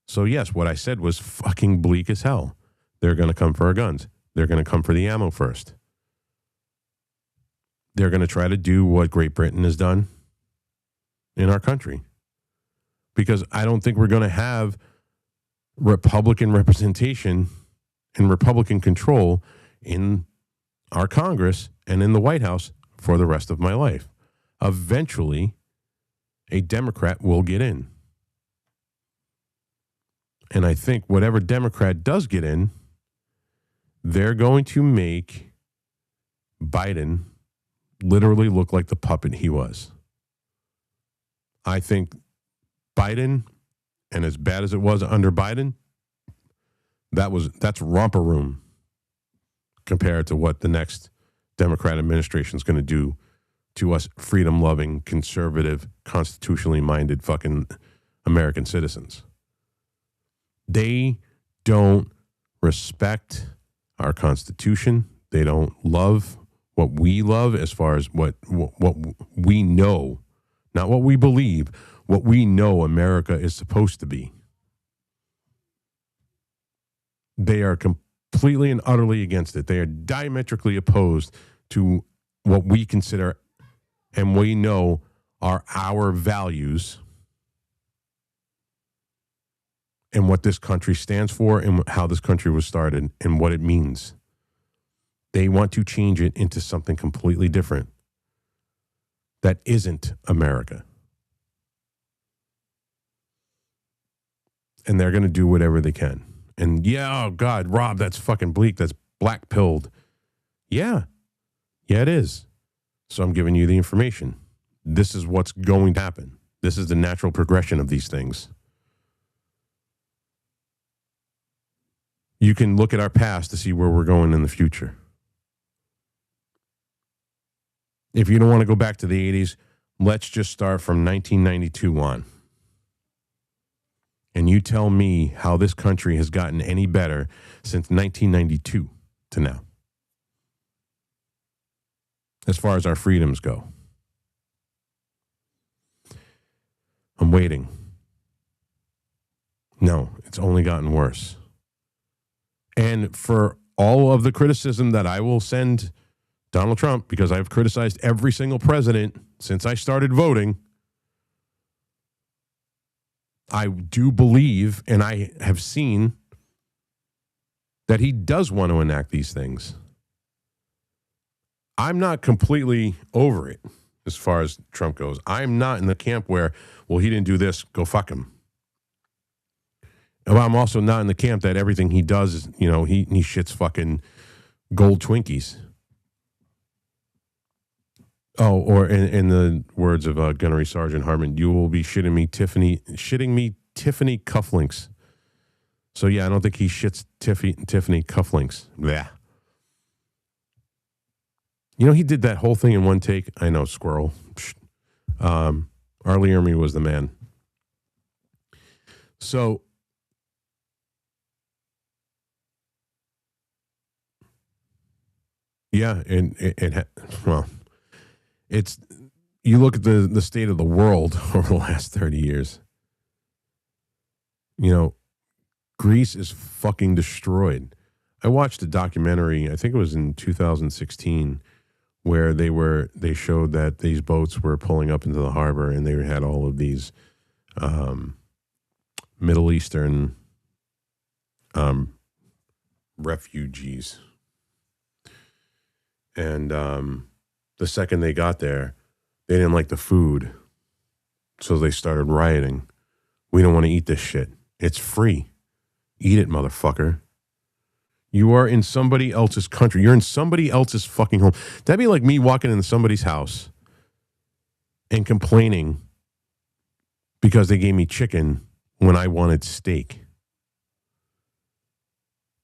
So yes, what I said was fucking bleak as hell. They're going to come for our guns. They're going to come for the ammo first. They're going to try to do what Great Britain has done in our country. Because I don't think we're going to have Republican representation and Republican control in our Congress and in the White House for the rest of my life. Eventually, a Democrat will get in. And I think whatever Democrat does get in, they're going to make Biden literally look like the puppet he was. I think Biden, and as bad as it was under Biden, that's romper room compared to what the next Democrat administration is going to do to us freedom-loving, conservative, constitutionally minded fucking American citizens. They don't respect our Constitution. They don't love what we love as far as what we know, not what we believe, what we know America is supposed to be. They are completely and utterly against it. They are diametrically opposed to what we consider and we know are our values and what this country stands for and how this country was started and what it means. They want to change it into something completely different that isn't America. And they're going to do whatever they can. And yeah, oh God, Rob, that's fucking bleak. That's black-pilled. Yeah, it is. So I'm giving you the information. This is what's going to happen. This is the natural progression of these things. You can look at our past to see where we're going in the future. If you don't want to go back to the 80s, let's just start from 1992 on. And you tell me how this country has gotten any better since 1992 to now, as far as our freedoms go. I'm waiting. No, it's only gotten worse. And for all of the criticism that I will send Donald Trump, because I've criticized every single president since I started voting, I do believe, and I have seen, that he does want to enact these things. I'm not completely over it as far as Trump goes. I'm not in the camp where, well, he didn't do this, go fuck him. And I'm also not in the camp that everything he does is, he shits fucking gold Twinkies. Oh, or in the words of Gunnery Sergeant Hartman, you will be shitting me Tiffany cufflinks. So yeah, I don't think he shits Tiffany cufflinks. Yeah. He did that whole thing in one take. I know, squirrel. Arlie Ermy was the man. So Yeah, and well, it's you look at the state of the world over the last 30 years. You know, Greece is fucking destroyed. I watched a documentary, I think it was in 2016, where they showed that these boats were pulling up into the harbor and they had all of these Middle Eastern refugees. And the second they got there, they didn't like the food. So they started rioting. We don't want to eat this shit. It's free. Eat it, motherfucker. You are in somebody else's country. You're in somebody else's fucking home. That'd be like me walking into somebody's house and complaining because they gave me chicken when I wanted steak.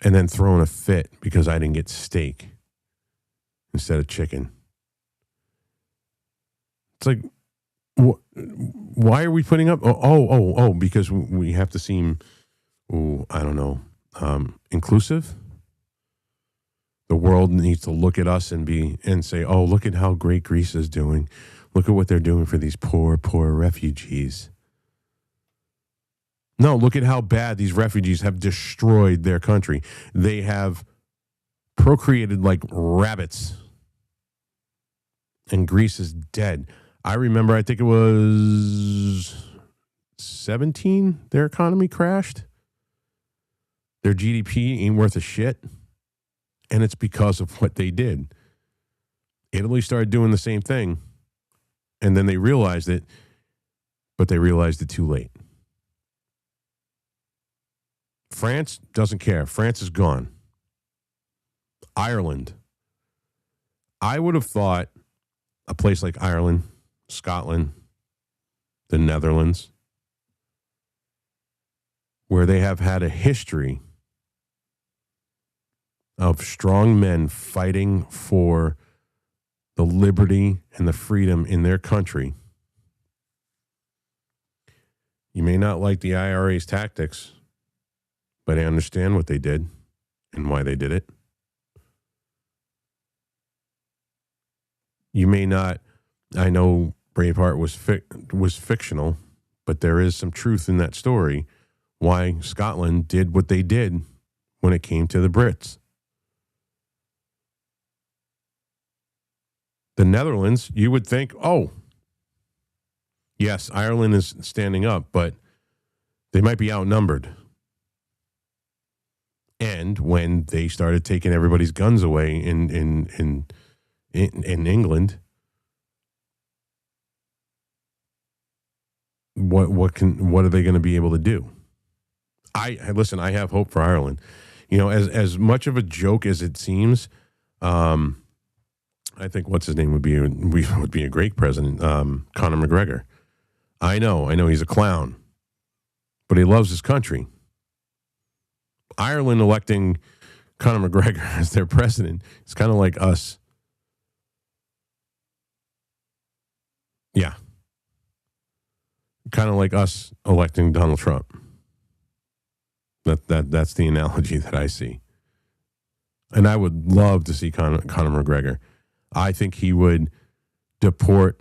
And then throwing a fit because I didn't get steak instead of chicken. It's like, why are we putting up? Because we have to seem, I don't know, inclusive. The world needs to look at us and say, oh, look at how great Greece is doing. Look at what they're doing for these poor refugees. No, look at how bad these refugees have destroyed their country. They have procreated like rabbits. And Greece is dead. I remember, I think it was 17, their economy crashed. Their GDP ain't worth a shit. And it's because of what they did. Italy started doing the same thing. And then they realized it, but they realized it too late. France doesn't care. France is gone. Ireland. I would have thought a place like Ireland, Scotland, the Netherlands, where they have had a history of strong men fighting for the liberty and the freedom in their country. You may not like the IRA's tactics, but I understand what they did and why they did it. You may not, I know Braveheart was fictional, but there is some truth in that story, why Scotland did what they did when it came to the Brits. The Netherlands, you would think, oh, yes, Ireland is standing up, but they might be outnumbered. And when they started taking everybody's guns away in England, what are they going to be able to do? I have hope for Ireland. You know, as much of a joke as it seems, I think what's his name would be a great president, Conor McGregor. I know he's a clown, but he loves his country. Ireland electing Conor McGregor as their president is kind of like us. Yeah. Kind of like us electing Donald Trump. That's the analogy that I see. And I would love to see Conor McGregor. I think he would deport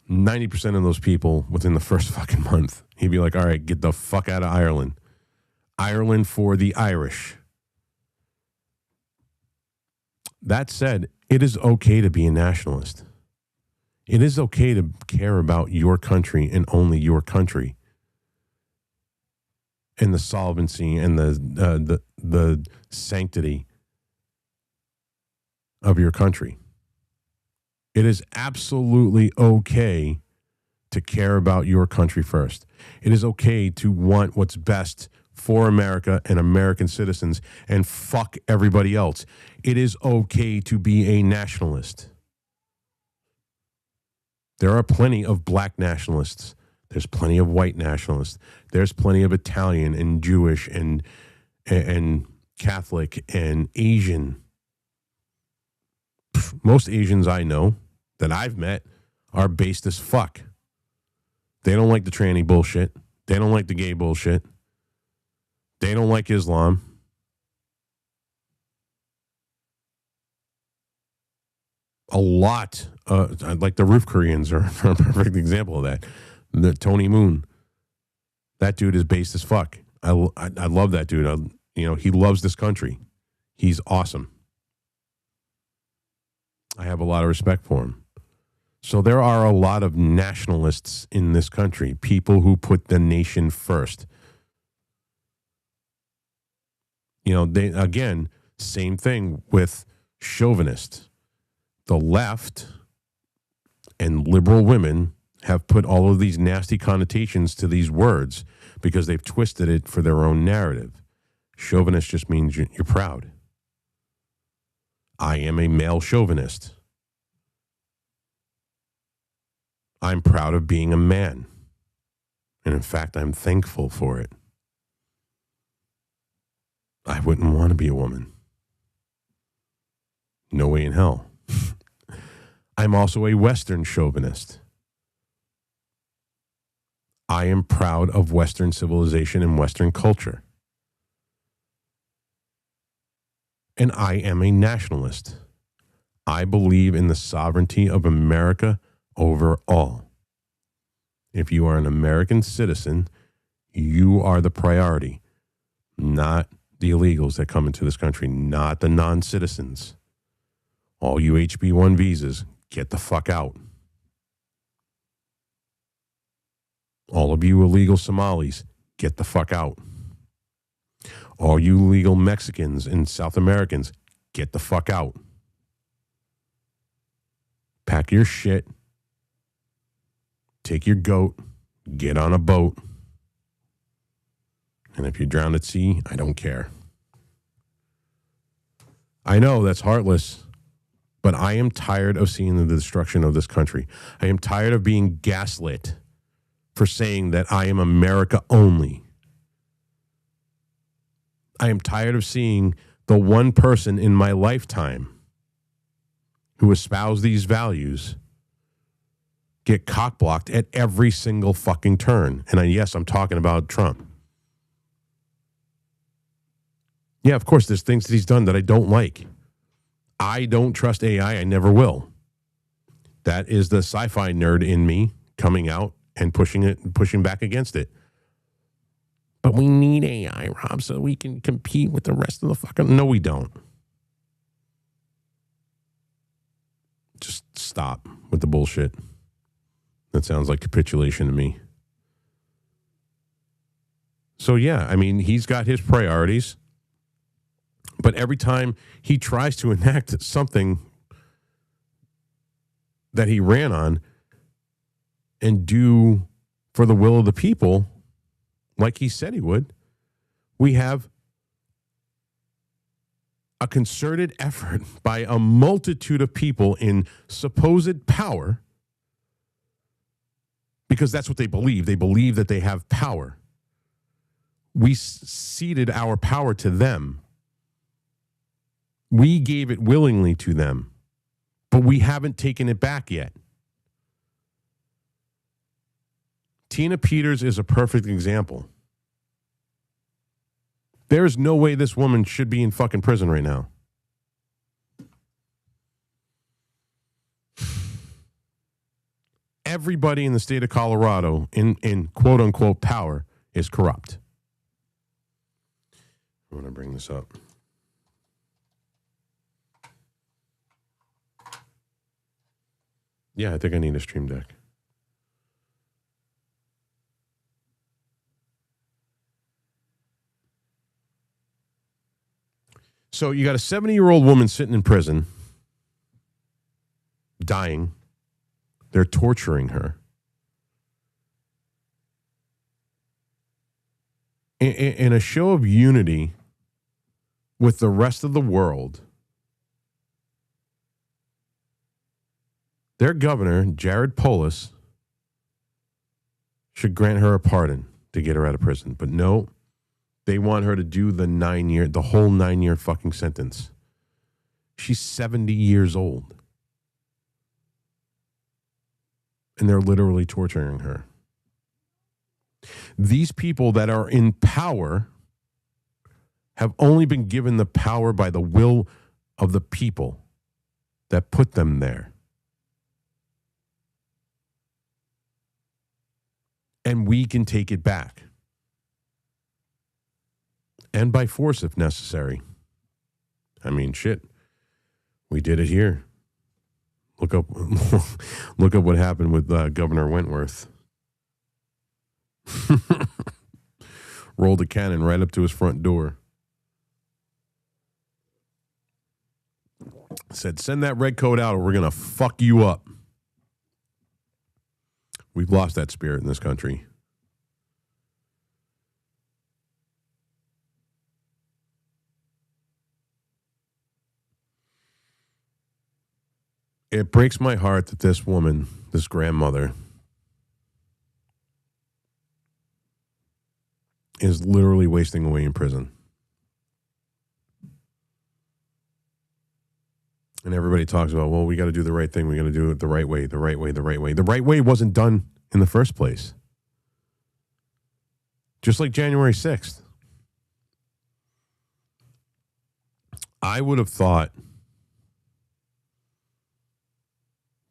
90% of those people within the first fucking month. He'd be like, all right, get the fuck out of Ireland. Ireland for the Irish. That said, it is okay to be a nationalist. It is okay to care about your country and only your country. And the solvency and the sanctity of your country. It is absolutely okay to care about your country first. It is okay to want what's best for America and American citizens and fuck everybody else. It is okay to be a nationalist. There are plenty of black nationalists. There's plenty of white nationalists. There's plenty of Italian and Jewish and Catholic and Asian. Most Asians I know that I've met are based as fuck. They don't like the tranny bullshit. They don't like the gay bullshit. They don't like Islam. a lot. Like the Roof Koreans are a perfect example of that. The Tony Moon, that dude is based as fuck. I love that dude. He loves this country. He's awesome. I have a lot of respect for him. So there are a lot of nationalists in this country, people who put the nation first. Again, same thing with chauvinists. The left and liberal women have put all of these nasty connotations to these words because they've twisted it for their own narrative. Chauvinist just means you're proud. I am a male chauvinist. I'm proud of being a man. And in fact, I'm thankful for it. I wouldn't want to be a woman. No way in hell. I'm also a Western chauvinist. I am proud of Western civilization and Western culture. And I am a nationalist. I believe in the sovereignty of America over all. If you are an American citizen, you are the priority, not the illegals that come into this country, not the non-citizens. All you HB1 visas, get the fuck out. All of you illegal Somalis, get the fuck out. All you illegal Mexicans and South Americans, get the fuck out. Pack your shit. Take your goat. Get on a boat. And if you drown at sea, I don't care. I know that's heartless, but I am tired of seeing the destruction of this country. I am tired of being gaslit for saying that I am America only. I am tired of seeing the one person in my lifetime who espoused these values get cockblocked at every single fucking turn. And yes, I'm talking about Trump. Yeah, of course, there's things that he's done that I don't like. I don't trust AI. I never will. That is the sci-fi nerd in me coming out and pushing back against it. But we need AI, Rob, so we can compete with the rest of the fucking... No, we don't. Just stop with the bullshit. That sounds like capitulation to me. So, yeah, I mean, he's got his priorities. But every time he tries to enact something that he ran on and do for the will of the people, like he said he would, we have a concerted effort by a multitude of people in supposed power, because that's what they believe. They believe that they have power. We ceded our power to them. We gave it willingly to them, but we haven't taken it back yet. Tina Peters is a perfect example. There's no way this woman should be in fucking prison right now. Everybody in the state of Colorado in quote unquote power is corrupt. I'm going to bring this up. Yeah, I think I need a stream deck. So you got a 70-year-old woman sitting in prison, dying. They're torturing her. In a show of unity with the rest of the world, their governor, Jared Polis, should grant her a pardon to get her out of prison. But no, they want her to do the whole 9-year fucking sentence. She's 70 years old. And they're literally torturing her. These people that are in power have only been given the power by the will of the people. that put them there. And we can take it back. And by force if necessary. I mean, shit. We did it here. Look up what happened with Governor Wentworth. Rolled a cannon right up to his front door. Said, send that red coat out or we're going to fuck you up. We've lost that spirit in this country. It breaks my heart that this woman, this grandmother, is literally wasting away in prison. And everybody talks about, well, we got to do the right thing. We got to do it the right way, the right way, the right way. The right way wasn't done in the first place. Just like January 6th. I would have thought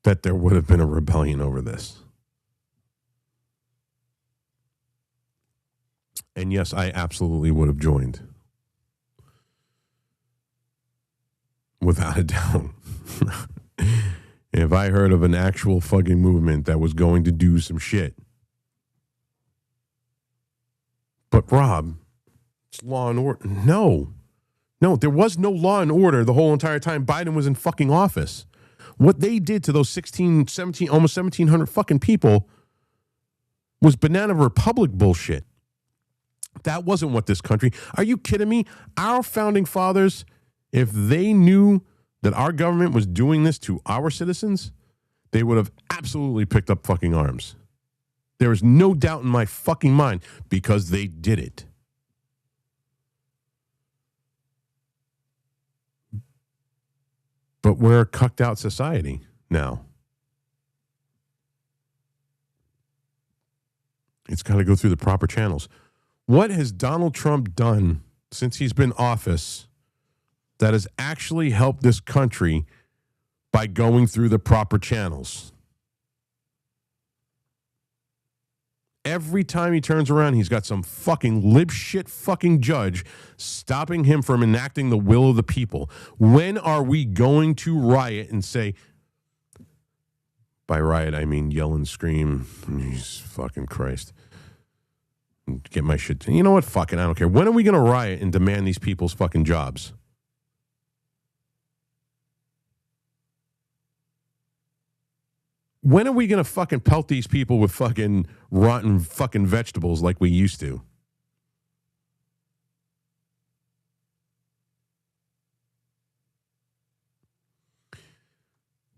that there would have been a rebellion over this. And yes, I absolutely would have joined. Without a doubt. If I heard of an actual fucking movement that was going to do some shit. But Rob, it's law and order. No, there was no law and order the whole entire time Biden was in fucking office. What they did to those 16, 17, almost 1,700 fucking people was Banana Republic bullshit. That wasn't what this country. Are you kidding me? Our founding fathers, if they knew that our government was doing this to our citizens, they would have absolutely picked up fucking arms. There is no doubt in my fucking mind because they did it. But we're a cucked out society now. It's got to go through the proper channels. What has Donald Trump done since he's been in office that has actually helped this country by going through the proper channels? Every time he turns around, he's got some fucking lib shit fucking judge stopping him from enacting the will of the people. When are we going to riot and say, by riot, I mean yell and scream, Jesus fucking Christ, get my shit. You know what? Fucking, I don't care. When are we going to riot and demand these people's fucking jobs? When are we going to fucking pelt these people with fucking rotten fucking vegetables like we used to?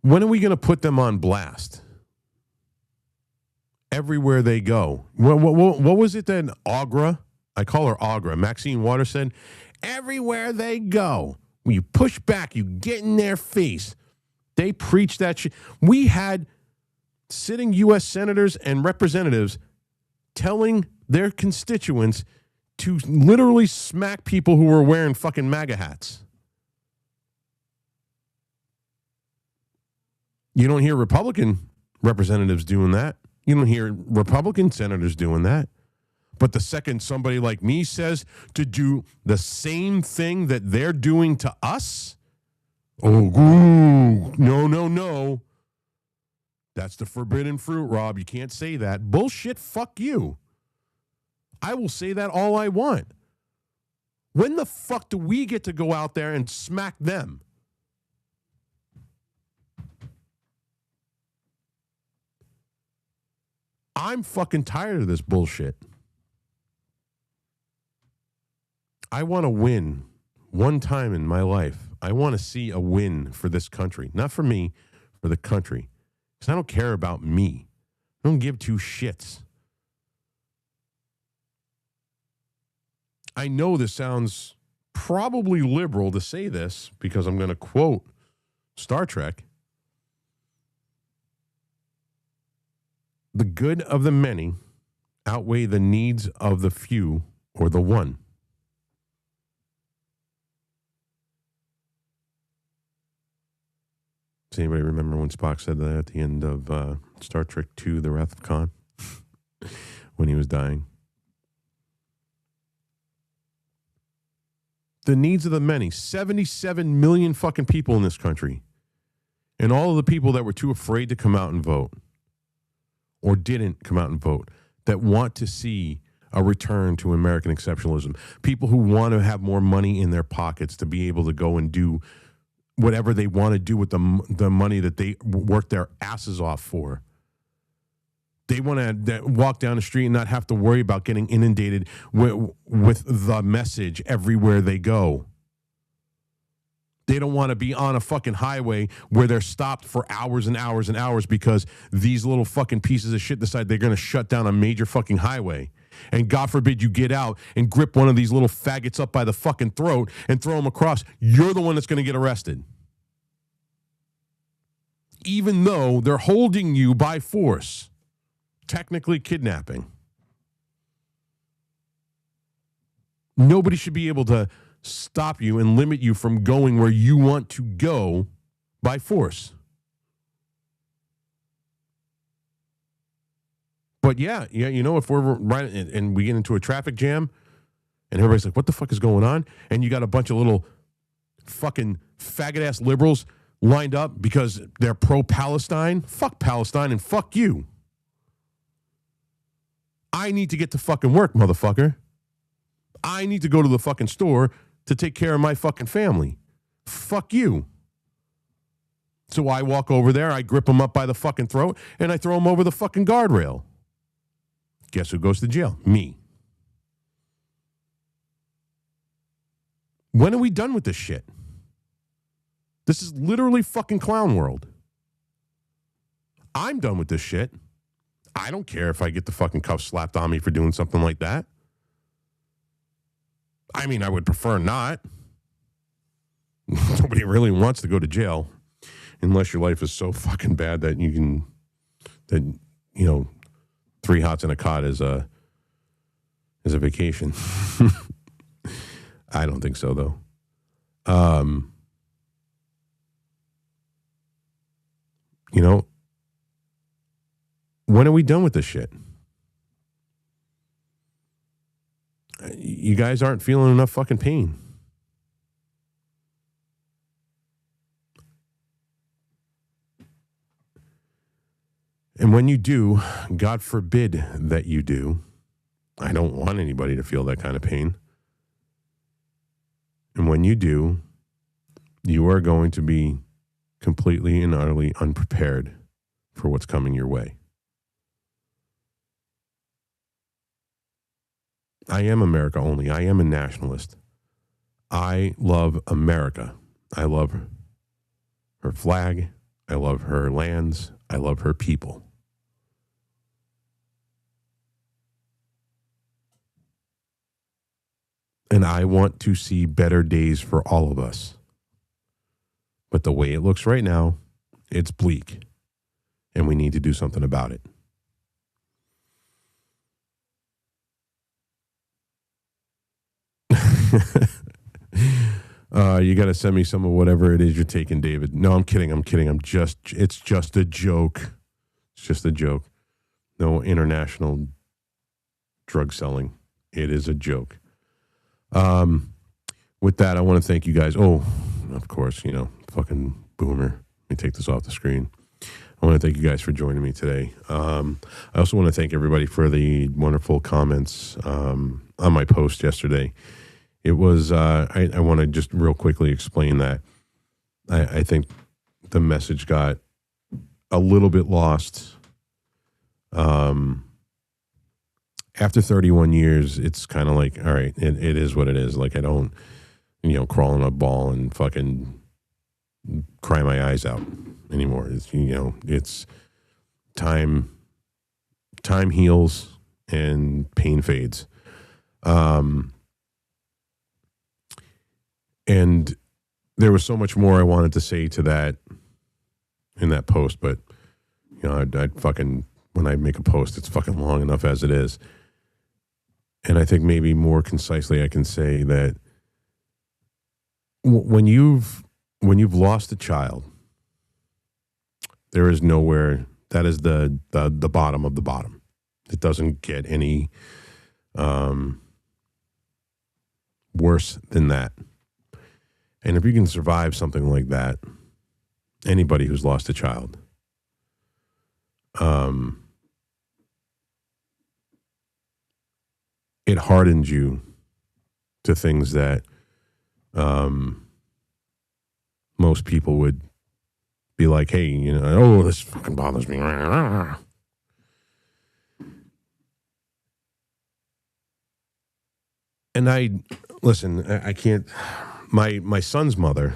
When are we going to put them on blast? Everywhere they go. What was it that Agra, I call her Agra, Maxine Waters said, everywhere they go, when you push back, you get in their face. They preach that shit. We had sitting U.S. senators and representatives telling their constituents to literally smack people who were wearing fucking MAGA hats. You don't hear Republican representatives doing that. You don't hear Republican senators doing that. But the second somebody like me says to do the same thing that they're doing to us, no. That's the forbidden fruit, Rob. You can't say that. Bullshit, fuck you. I will say that all I want. When the fuck do we get to go out there and smack them? I'm fucking tired of this bullshit. I want to win one time in my life. I want to see a win for this country. Not for me, for the country. Because I don't care about me. I don't give two shits. I know this sounds probably liberal to say this because I'm going to quote Star Trek. The good of the many outweigh the needs of the few or the one. Does anybody remember when Spock said that at the end of Star Trek II, The Wrath of Khan? When he was dying. The needs of the many. 77 million fucking people in this country. And all of the people that were too afraid to come out and vote, or didn't come out and vote, that want to see a return to American exceptionalism. People who want to have more money in their pockets to be able to go and do whatever they want to do with the money that they work their asses off for. They want to walk down the street and not have to worry about getting inundated with the message everywhere they go. They don't want to be on a fucking highway where they're stopped for hours and hours and hours because these little fucking pieces of shit decide they're going to shut down a major fucking highway. And God forbid you get out and grip one of these little faggots up by the fucking throat and throw them across. You're the one that's going to get arrested. Even though they're holding you by force. Technically kidnapping. Nobody should be able to stop you and limit you from going where you want to go by force. But yeah, you know, if we're right and we get into a traffic jam and everybody's like, what the fuck is going on? And you got a bunch of little fucking faggot-ass liberals lined up because they're pro-Palestine. Fuck Palestine and fuck you. I need to get to fucking work, motherfucker. I need to go to the fucking store to take care of my fucking family. Fuck you. So I walk over there, I grip them up by the fucking throat, and I throw them over the fucking guardrail. Guess who goes to jail? Me. When are we done with this shit? This is literally fucking clown world. I'm done with this shit. I don't care if I get the fucking cuffs slapped on me for doing something like that. I mean, I would prefer not. Nobody really wants to go to jail unless your life is so fucking bad that you can, that, you know, 3 hots and a cot is a vacation. I don't think so, though. You know, when are we done with this shit? You guys aren't feeling enough fucking pain. And when you do, God forbid that you do, I don't want anybody to feel that kind of pain. And when you do, you are going to be completely and utterly unprepared for what's coming your way. I am America only. I am a nationalist. I love America. I love her flag. I love her lands. I love her people. And I want to see better days for all of us. But the way it looks right now, it's bleak. And we need to do something about it. You got to send me some of whatever it is you're taking, David. No, I'm kidding. It's just a joke. It's just a joke. No international drug selling. It is a joke. With that, I want to thank you guys. Oh, of course, you know, fucking boomer. Let me take this off the screen. I want to thank you guys for joining me today. I also want to thank everybody for the wonderful comments on my post yesterday. It was, I want to just real quickly explain that. I think the message got a little bit lost. After 31 years, it's kind of like, all right, it is what it is. Like, I don't, you know, crawl in a ball and fucking cry my eyes out anymore. It's, you know, it's time heals and pain fades. And there was so much more I wanted to say to that in that post, but, you know, I'd fucking, when I make a post, it's fucking long enough as it is. And I think maybe more concisely I can say that when you've lost a child, There is nowhere. That is the bottom of the bottom. It doesn't get any worse than that. And if you can survive something like that, anybody who's lost a child, it hardens you to things that most people would be like, hey, oh, this fucking bothers me. And I can't, my son's mother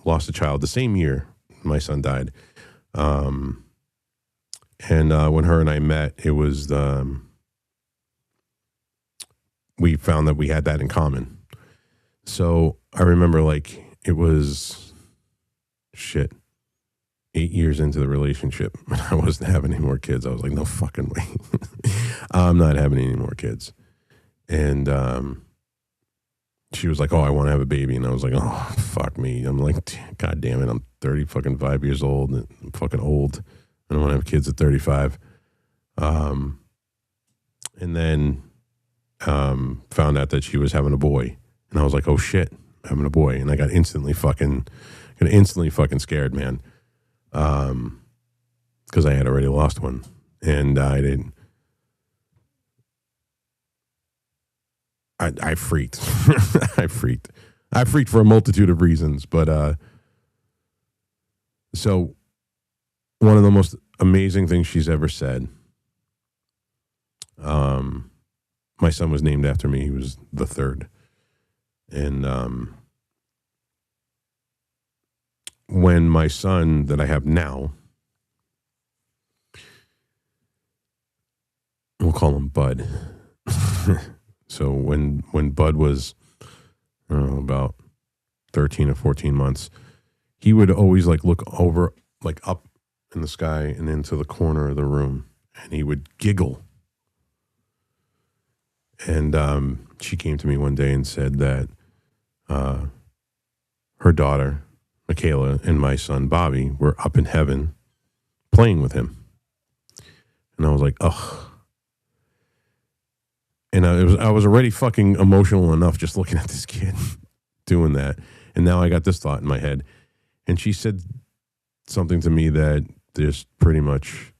lost a child the same year my son died. And when her and I met, it was, we found that we had that in common. So I remember it was 8 years into the relationship. I wasn't having any more kids. I was like, no fucking way. I'm not having any more kids. And she was like, oh, I want to have a baby. And I was like, oh, fuck me. I'm like, God damn it. I'm 5 years old. And I'm fucking old. I don't want to have kids at 35. And then found out that she was having a boy. And I was like, oh shit, I'm having a boy. And I got instantly fucking scared, man. Because I had already lost one. And I didn't. I freaked. I freaked for a multitude of reasons. But so one of the most amazing things she's ever said, my son was named after me. He was the third. And when my son that I have now, we'll call him Bud. So when Bud was about 13 or 14 months, he would always look over, up in the sky and into the corner of the room, and he would giggle. And she came to me one day and said that her daughter, Michaela, and my son, Bobby, were up in heaven playing with him. And I was like, ugh. And I was already fucking emotional enough just looking at this kid doing that. And now I got this thought in my head. And she said something to me that just pretty much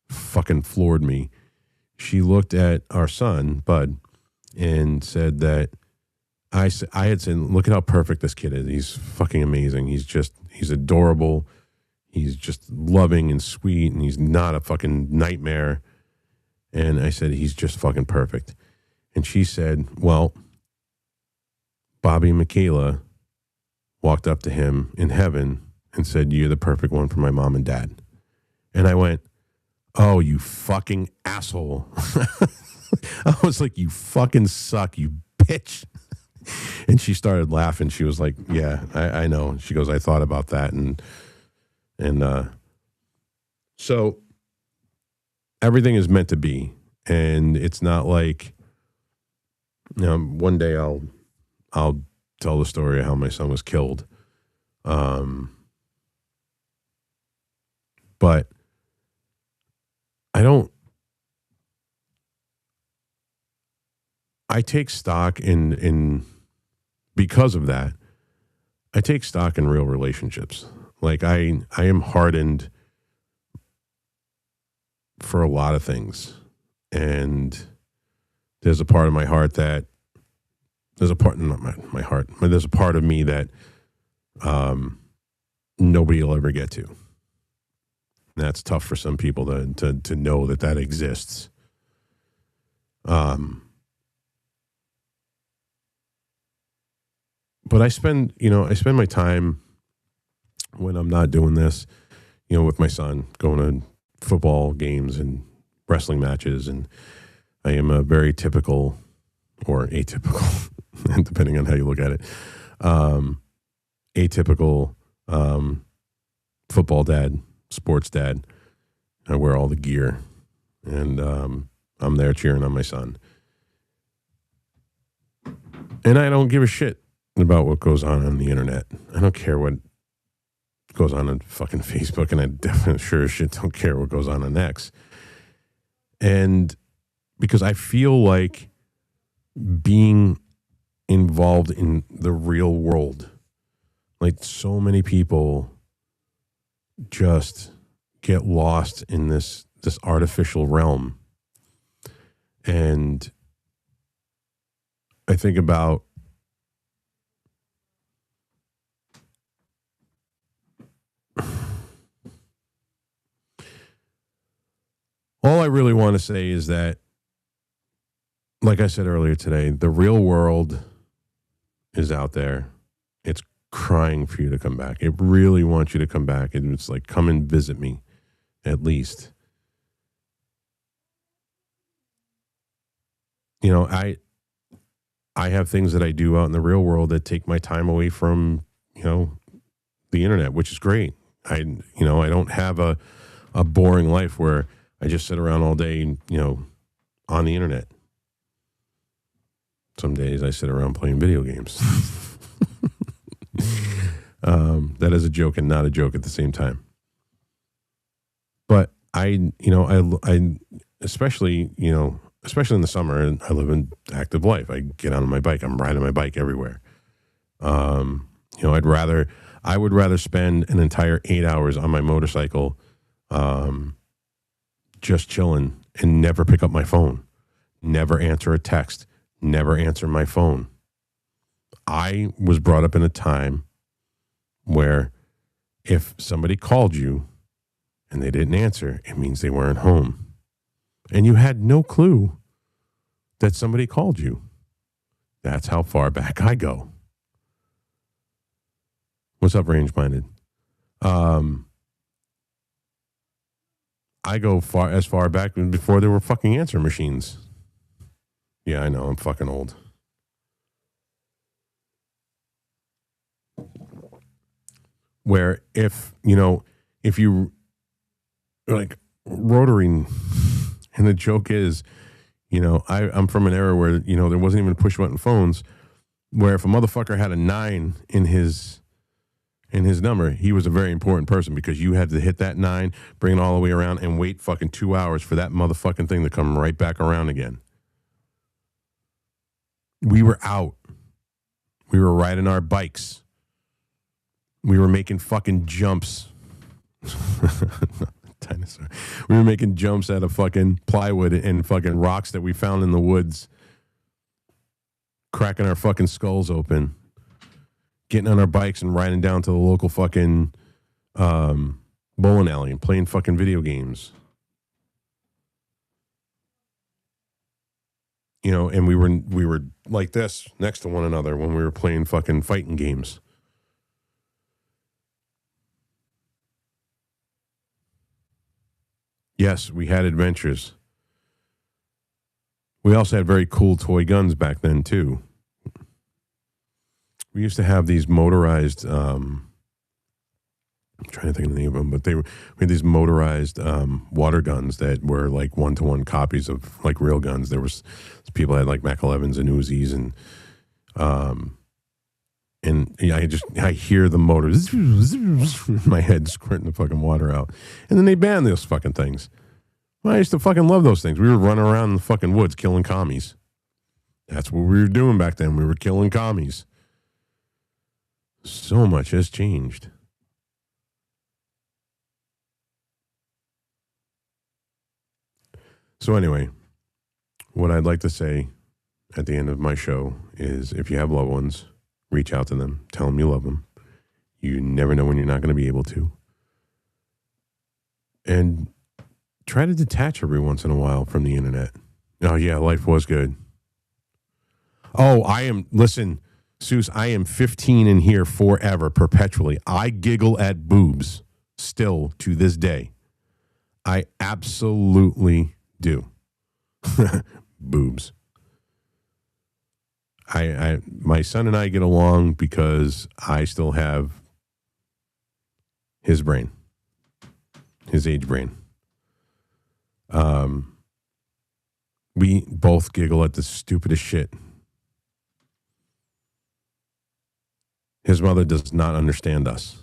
fucking floored me. She looked at our son, Bud, and said that I had said, look at how perfect this kid is. He's fucking amazing. He's adorable. He's just loving and sweet, and he's not a fucking nightmare. And I said, he's just fucking perfect. And she said, well, Bobby and Michaela walked up to him in heaven and said, you're the perfect one for my mom and dad. And I went, oh, you fucking asshole. I was like, you fucking suck, you bitch. And she started laughing. She was like, yeah, I know. She goes, I thought about that. And so everything is meant to be. And it's not like, one day I'll tell the story of how my son was killed. But I take stock in because of that, I take stock in real relationships. I am hardened for a lot of things. And there's a part of my heart that, there's a part, not my heart, but there's a part of me that nobody will ever get to. And that's tough for some people to know that exists. But I spend my time when I'm not doing this, with my son, going to football games and wrestling matches. And I am a very typical or atypical, depending on how you look at it, atypical football dad, sports dad. I wear all the gear, and I'm there cheering on my son. And I don't give a shit about what goes on the internet. I don't care what goes on fucking Facebook, and I definitely sure as shit don't care what goes on X. And because I feel like being involved in the real world, like so many people just get lost in this artificial realm. And I think about all I really want to say is that, like I said earlier today, the real world is out there. It's crying for you to come back. It really wants you to come back. And it's like, come and visit me, at least. You know, I have things that I do out in the real world that take my time away from, you know, the internet, which is great. I don't have a boring life where I just sit around all day, you know, on the internet. Some days I sit around playing video games. That is a joke and not a joke at the same time. But I especially in the summer, and I live an active life. I get on my bike. I'm riding my bike everywhere. I would rather spend an entire 8 hours on my motorcycle, just chilling and never pick up my phone, never answer a text, never answer my phone. I was brought up in a time where if somebody called you and they didn't answer, it means they weren't home. And you had no clue that somebody called you. That's how far back I go. What's up, range-minded? I go as far back before there were fucking answer machines. Yeah, I know, I'm fucking old. Where if you like rotary, and the joke is, I'm from an era where, there wasn't even push button phones, where if a motherfucker had a 9 in his number, he was a very important person, because you had to hit that 9, bring it all the way around, and wait fucking 2 hours for that motherfucking thing to come right back around again. We were out. We were riding our bikes. We were making fucking jumps. Dinosaur. We were making jumps out of fucking plywood and fucking rocks that we found in the woods. Cracking our fucking skulls open. Getting on our bikes and riding down to the local fucking bowling alley and playing fucking video games. And we were like this next to one another when we were playing fucking fighting games. Yes, we had adventures. We also had very cool toy guns back then, too. We used to have these motorized, I'm trying to think of the name of them, but we had these motorized water guns that were like one-to-one copies of like real guns. There was people had like Mac 11s and Uzis, and I hear the motors in my head squirting the fucking water out. And then they banned those fucking things. Well, I used to fucking love those things. We were running around in the fucking woods killing commies. That's what we were doing back then. We were killing commies. So much has changed. So anyway, what I'd like to say at the end of my show is, if you have loved ones, reach out to them. Tell them you love them. You never know when you're not going to be able to. And try to detach every once in a while from the internet. Oh, yeah, life was good. Oh, listen, Seuss, I am 15 in here forever, perpetually. I giggle at boobs still to this day. I absolutely do. Boobs. My son and I get along because I still have his brain, his age brain. We both giggle at the stupidest shit. His mother does not understand us.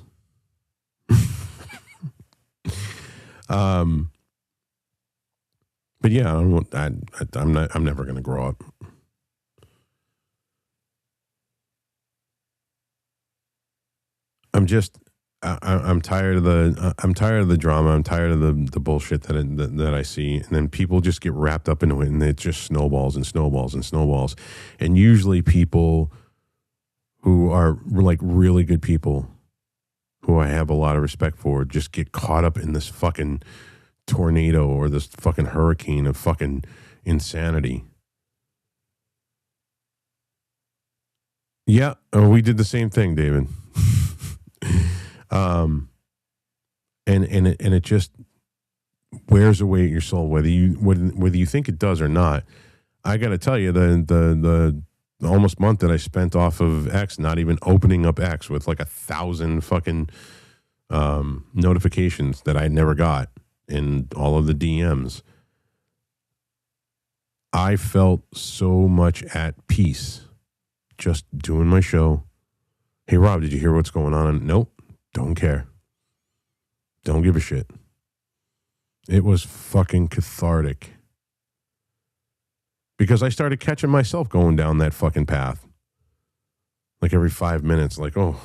But yeah, I'm never going to grow up. I'm tired of the drama. I'm tired of the bullshit that I see, and then people just get wrapped up into it, and it just snowballs and snowballs and snowballs. And usually, people who are like really good people, who I have a lot of respect for, just get caught up in this fucking tornado or this fucking hurricane of fucking insanity. Yeah, we did the same thing, David. And it just wears away at your soul, whether you think it does or not. I got to tell you, the almost month that I spent off of X, not even opening up X, with like 1,000 fucking notifications that I never got in all of the DMs, I felt so much at peace just doing my show. Hey, Rob, did you hear what's going on? Nope. Don't care. Don't give a shit. It was fucking cathartic. Because I started catching myself going down that fucking path. Like every 5 minutes, like, oh,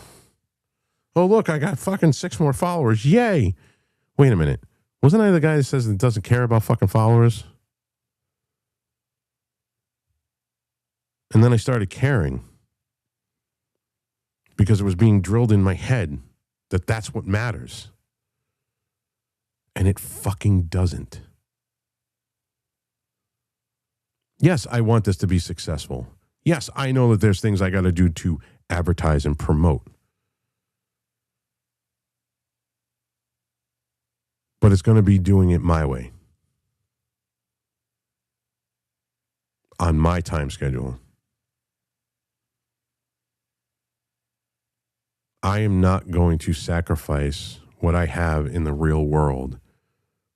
look, I got fucking 6 more followers. Yay. Wait a minute. Wasn't I the guy that says it doesn't care about fucking followers? And then I started caring. Because it was being drilled in my head that that's what matters. And it fucking doesn't. Yes, I want this to be successful. Yes, I know that there's things I got to do to advertise and promote. But it's going to be doing it my way. On my time schedule. I am not going to sacrifice what I have in the real world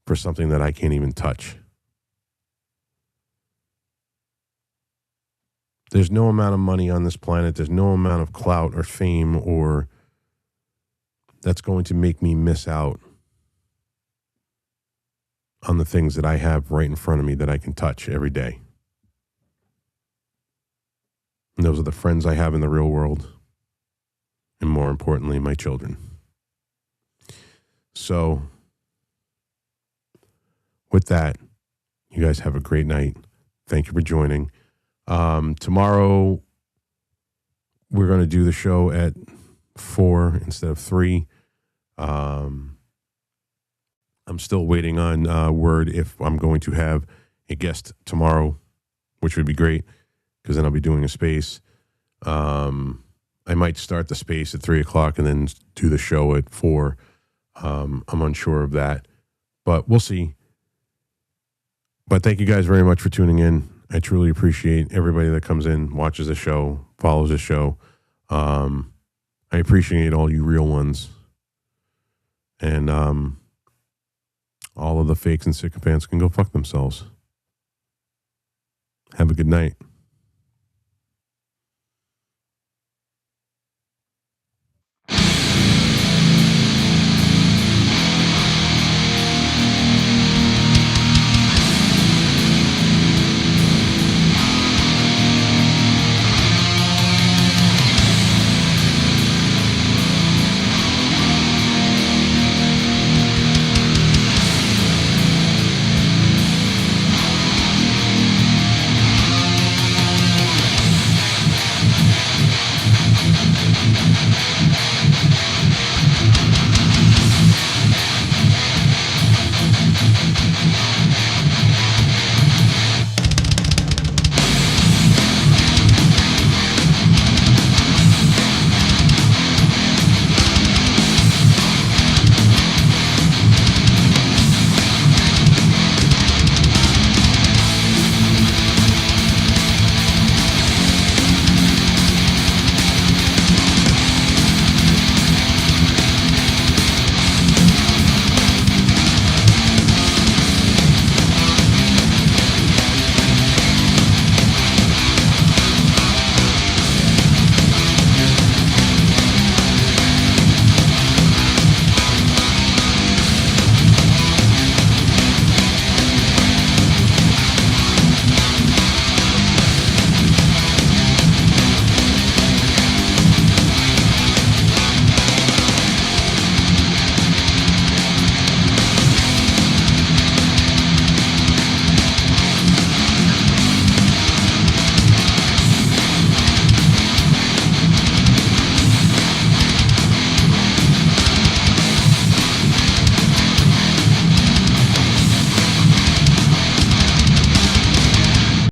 for something that I can't even touch. There's no amount of money on this planet, there's no amount of clout or fame or that's going to make me miss out on the things that I have right in front of me that I can touch every day. And those are the friends I have in the real world. And more importantly, my children. So, with that, you guys have a great night. Thank you for joining. Tomorrow, we're going to do the show at 4 instead of 3. I'm still waiting on word if I'm going to have a guest tomorrow, which would be great, because then I'll be doing a space. I might start the space at 3 o'clock and then do the show at 4. I'm unsure of that, but we'll see. But thank you guys very much for tuning in. I truly appreciate everybody that comes in, watches the show, follows the show. I appreciate all you real ones. And all of the fakes and sycophants can go fuck themselves. Have a good night.